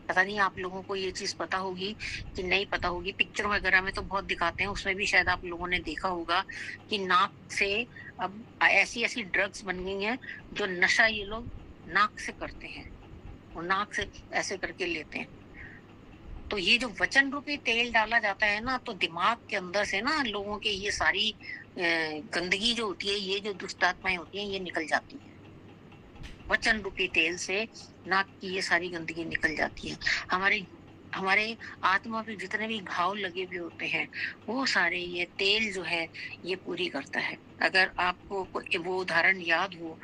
Speaker 1: पता नहीं आप लोगों को ये चीज पता होगी कि नहीं पता होगी। पिक्चर वगैरह में तो बहुत दिखाते हैं, उसमें भी शायद आप लोगों ने देखा होगा कि नाक से अब ऐसी ऐसी ड्रग्स बन गई हैं जो नशा ये लोग नाक से करते हैं, वो नाक से ऐसे करके लेते हैं। तो ये जो वचन रूपी तेल डाला जाता है ना, तो दिमाग के अंदर से ना लोगों के ये सारी गंदगी जो होती है, ये जो दुष्ट आत्माएं होती हैं, ये निकल जाती है। वचन रूपी तेल से नाक की ये सारी गंदगी निकल जाती है। हमारे हमारे आत्मा पे जितने भी घाव लगे हुए होते हैं, वो सारे ये तेल जो है ये पूरी करता है। अगर आपको वो उदाहरण याद हो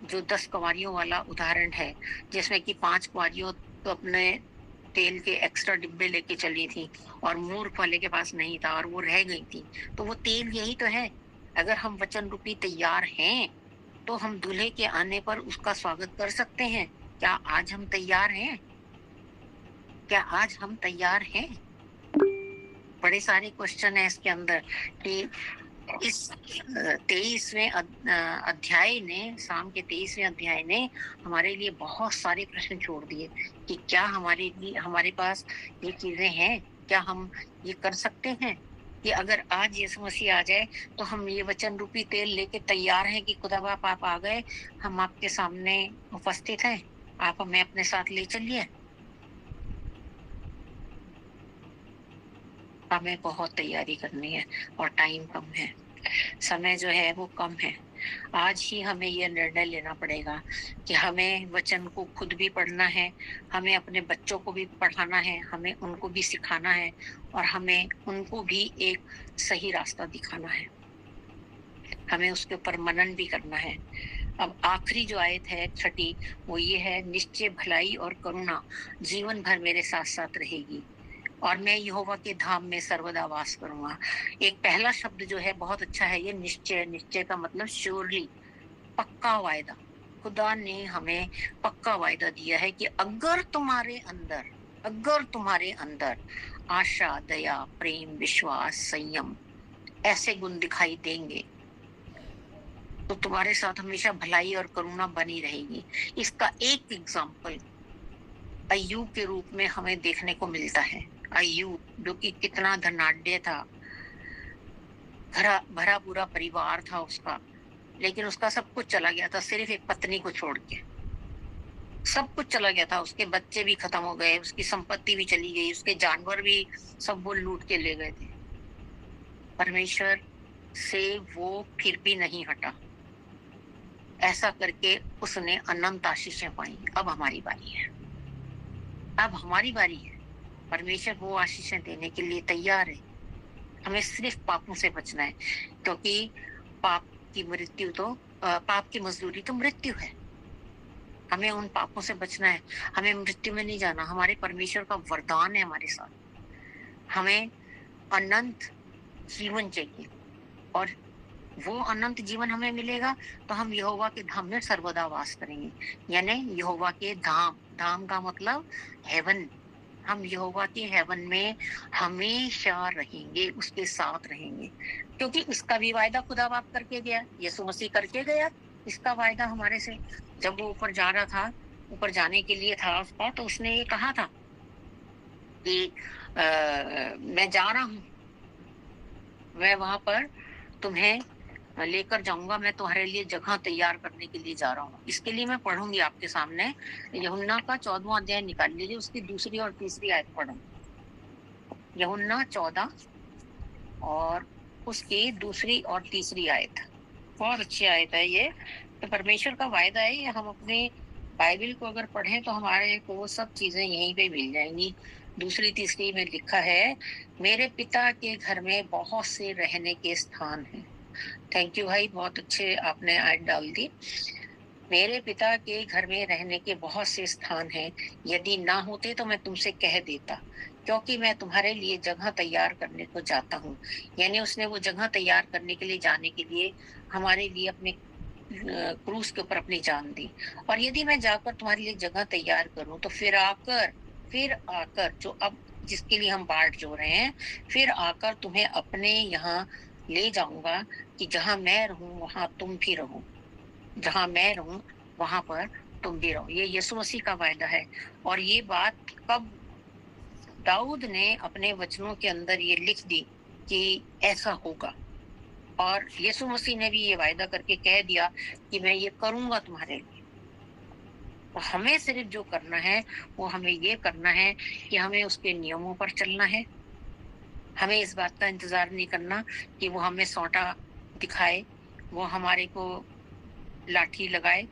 Speaker 1: जो 10 कुंवारियों वाला उदाहरण है, जिसमें कि 5 कुंवारियों तो अपने तेल के एक्स्ट्रा डिब्बे लेके चली थी और मूर्ख वाले के पास नहीं था और वो रह गई थी। तो वो तेल यही तो है। अगर हम वचन रूपी तैयार हैं तो हम दूल्हे के आने पर उसका स्वागत कर सकते हैं। क्या आज हम तैयार हैं? क्या आज हम तैयार हैं? बड़े सारे क्वेश्चन है इसके अंदर कि इस 23वें अध्याय ने, शाम के 23वें अध्याय ने हमारे लिए बहुत सारे प्रश्न छोड़ दिए कि क्या हमारे लिए, हमारे पास ये चीजें हैं, क्या हम ये कर सकते हैं कि अगर आज यीशु मसीह आ जाए तो हम ये वचन रूपी तेल लेके तैयार हैं कि खुदा बाप आप आ गए, हम आपके सामने उपस्थित हैं, आप हमें अपने साथ ले चलिए। हमें बहुत तैयारी करनी है और टाइम कम है, समय जो है वो कम है। आज ही हमें यह निर्णय लेना पड़ेगा कि हमें वचन को खुद भी पढ़ना है, हमें अपने बच्चों को भी पढ़ाना है, हमें उनको भी सिखाना है और हमें उनको भी एक सही रास्ता दिखाना है। हमें उसके ऊपर मनन भी करना है। अब आखिरी जो आयत है 6, वो ये है, निश्चय भलाई और करुणा जीवन भर मेरे साथ साथ रहेगी और मैं यहोवा के धाम में सर्वदा वास करूंगा। एक पहला शब्द जो है बहुत अच्छा है, ये निश्चय। निश्चय का मतलब श्योरली, पक्का वायदा। खुदा ने हमें पक्का वायदा दिया है कि अगर तुम्हारे अंदर आशा, दया, प्रेम, विश्वास, संयम ऐसे गुण दिखाई देंगे तो तुम्हारे साथ हमेशा भलाई और करुणा बनी रहेगी। इसका एक एग्जाम्पल अय्यूब के रूप में हमें देखने को मिलता है। अय्यूब जो कि कितना धनाढ्य था, भरा भरा पूरा परिवार था उसका, लेकिन उसका सब कुछ चला गया था, सिर्फ एक पत्नी को छोड़ के। सब कुछ चला गया था, उसके बच्चे भी खत्म हो गए, उसकी संपत्ति भी चली गई, उसके जानवर भी सब वो लूट के ले गए थे। परमेश्वर से वो फिर भी नहीं हटा। ऐसा करके उसने अनंत आशीषें पाई। अब हमारी बारी है, अब हमारी बारी है। परमेश्वर वो आशीषें देने के लिए तैयार है। हमें सिर्फ पापों से बचना है, क्योंकि पाप की मृत्यु तो पाप की मजदूरी तो मृत्यु है। हमें उन पापों से बचना है, हमें मृत्यु में नहीं जाना। हमारे परमेश्वर का वरदान है हमारे साथ। हमें अनंत जीवन चाहिए, और वो अनंत जीवन हमें मिलेगा तो हम यहोवा के धाम में सर्वदा वास करेंगे। यानी यहोवा के धाम, धाम का मतलब हेवन। हम यहोवा के हेवन में हमेशा रहेंगे, उसके साथ रहेंगे, क्योंकि इसका भी वायदा खुदा बाप करके गया, यीशु मसीह करके गया इसका वायदा हमारे से। जब वो ऊपर जा रहा था, ऊपर जाने के लिए था उसका, तो उसने ये कहा था कि मैं जा रहा हूँ, मैं वहां पर तुम्हें लेकर जाऊंगा, मैं तुम्हारे लिए जगह तैयार करने के लिए जा रहा हूँ। इसके लिए मैं पढ़ूंगी आपके सामने। यूहन्ना का 14वां अध्याय निकाल लीजिए, उसकी दूसरी और तीसरी आयत पढ़ो। यूहन्ना 14 और उसकी दूसरी और तीसरी आयत। बहुत अच्छी आयत है ये, तो परमेश्वर का वायदा है। ये हम अपने बाइबल को अगर पढ़ें तो हमारे को सब चीजें यहीं पे मिल जाएंगी। दूसरी तीसरी में लिखा है, मेरे पिता के घर में बहुत से रहने के स्थान हैं। थैंक यू भाई, बहुत अच्छे आपने आयत डाल दी। मेरे पिता के घर में रहने के बहुत से स्थान हैं, यदि ना होते तो मैं तुमसे कह देता, क्योंकि मैं तुम्हारे लिए जगह तैयार करने को जाता हूँ। यानी उसने वो जगह तैयार करने के लिए जाने के लिए हमारे लिए अपने क्रूस के ऊपर अपनी जान दी। और यदि मैं जाकर तुम्हारे लिए जगह तैयार करूं तो फिर आकर जो अब जिसके लिए हम बाट जो रहे हैं, फिर आकर तुम्हें अपने यहाँ ले जाऊंगा, कि जहां मैं रहूं वहां तुम भी रहो, जहां मैं रहूं वहां पर तुम भी रहो। ये यीशु मसीह का वायदा है। और ये बात कब दाऊद ने अपने वचनों के अंदर ये लिख दी कि ऐसा होगा, और यीशु मसीह ने भी ये वायदा करके कह दिया कि मैं ये करूंगा तुम्हारे लिए। तो हमें सिर्फ जो करना है वो हमें ये करना है कि हमें उसके नियमों पर चलना है। हमें इस बात का इंतजार नहीं करना कि वो हमें सौंटा दिखाए, वो हमारे को लाठी लगाए।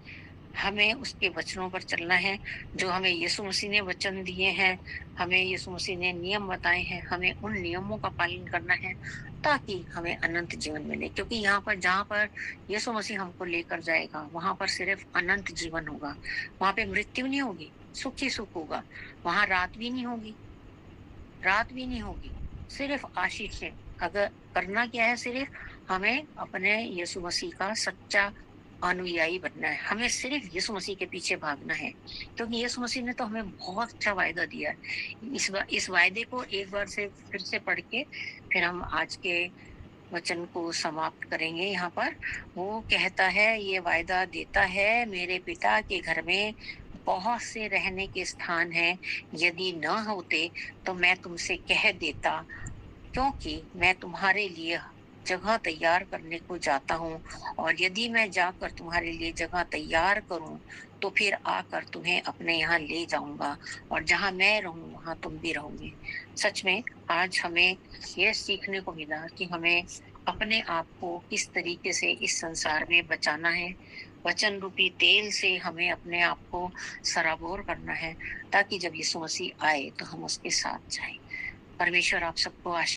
Speaker 1: हमें उसके वचनों पर चलना है, जो हमें यीशु मसीह ने वचन दिए हैं, हमें यीशु मसीह ने नियम बताए हैं, हमें उन नियमों का पालन करना है, ताकि हमें अनंत जीवन मिले। क्योंकि यहाँ पर जहाँ पर यीशु मसीह हमको लेकर जाएगा, वहां पर सिर्फ अनंत जीवन होगा। वहां पे मृत्यु नहीं होगी, सुख ही सुख होगा। वहां रात भी नहीं होगी, रात भी नहीं होगी, सिर्फ आशीष है। अगर करना क्या है, सिर्फ हमें अपने यीशु मसीह का सच्चा अनुयायी बनना है। हमें सिर्फ यीशु मसीह के पीछे भागना है, क्योंकि यीशु मसीह ने तो हमें बहुत अच्छा वायदा दिया है। इस वायदे को एक बार से फिर से पढ़ के फिर हम आज के वचन को समाप्त करेंगे। यहाँ पर वो कहता है, ये वायदा देता है, मेरे पिता के घर में बहुत से रहने के स्थान हैं, यदि न होते तो मैं तुमसे कह देता, क्योंकि मैं तुम्हारे लिए जगह तैयार करने को जाता हूँ। और यदि मैं जाकर तुम्हारे लिए जगह तैयार करूँ तो फिर आकर तुम्हें अपने यहाँ ले जाऊंगा, और जहाँ मैं रहूं वहां तुम भी रहोगे। सच में आज हमें यह सीखने को मिला कि हमें अपने आप को किस तरीके से इस संसार में बचाना है। वचन रूपी तेल से हमें अपने आप को सराबोर करना है, ताकि जब यीशु मसीह आए तो हम उसके साथ जाएं। परमेश्वर आप सबको आशीष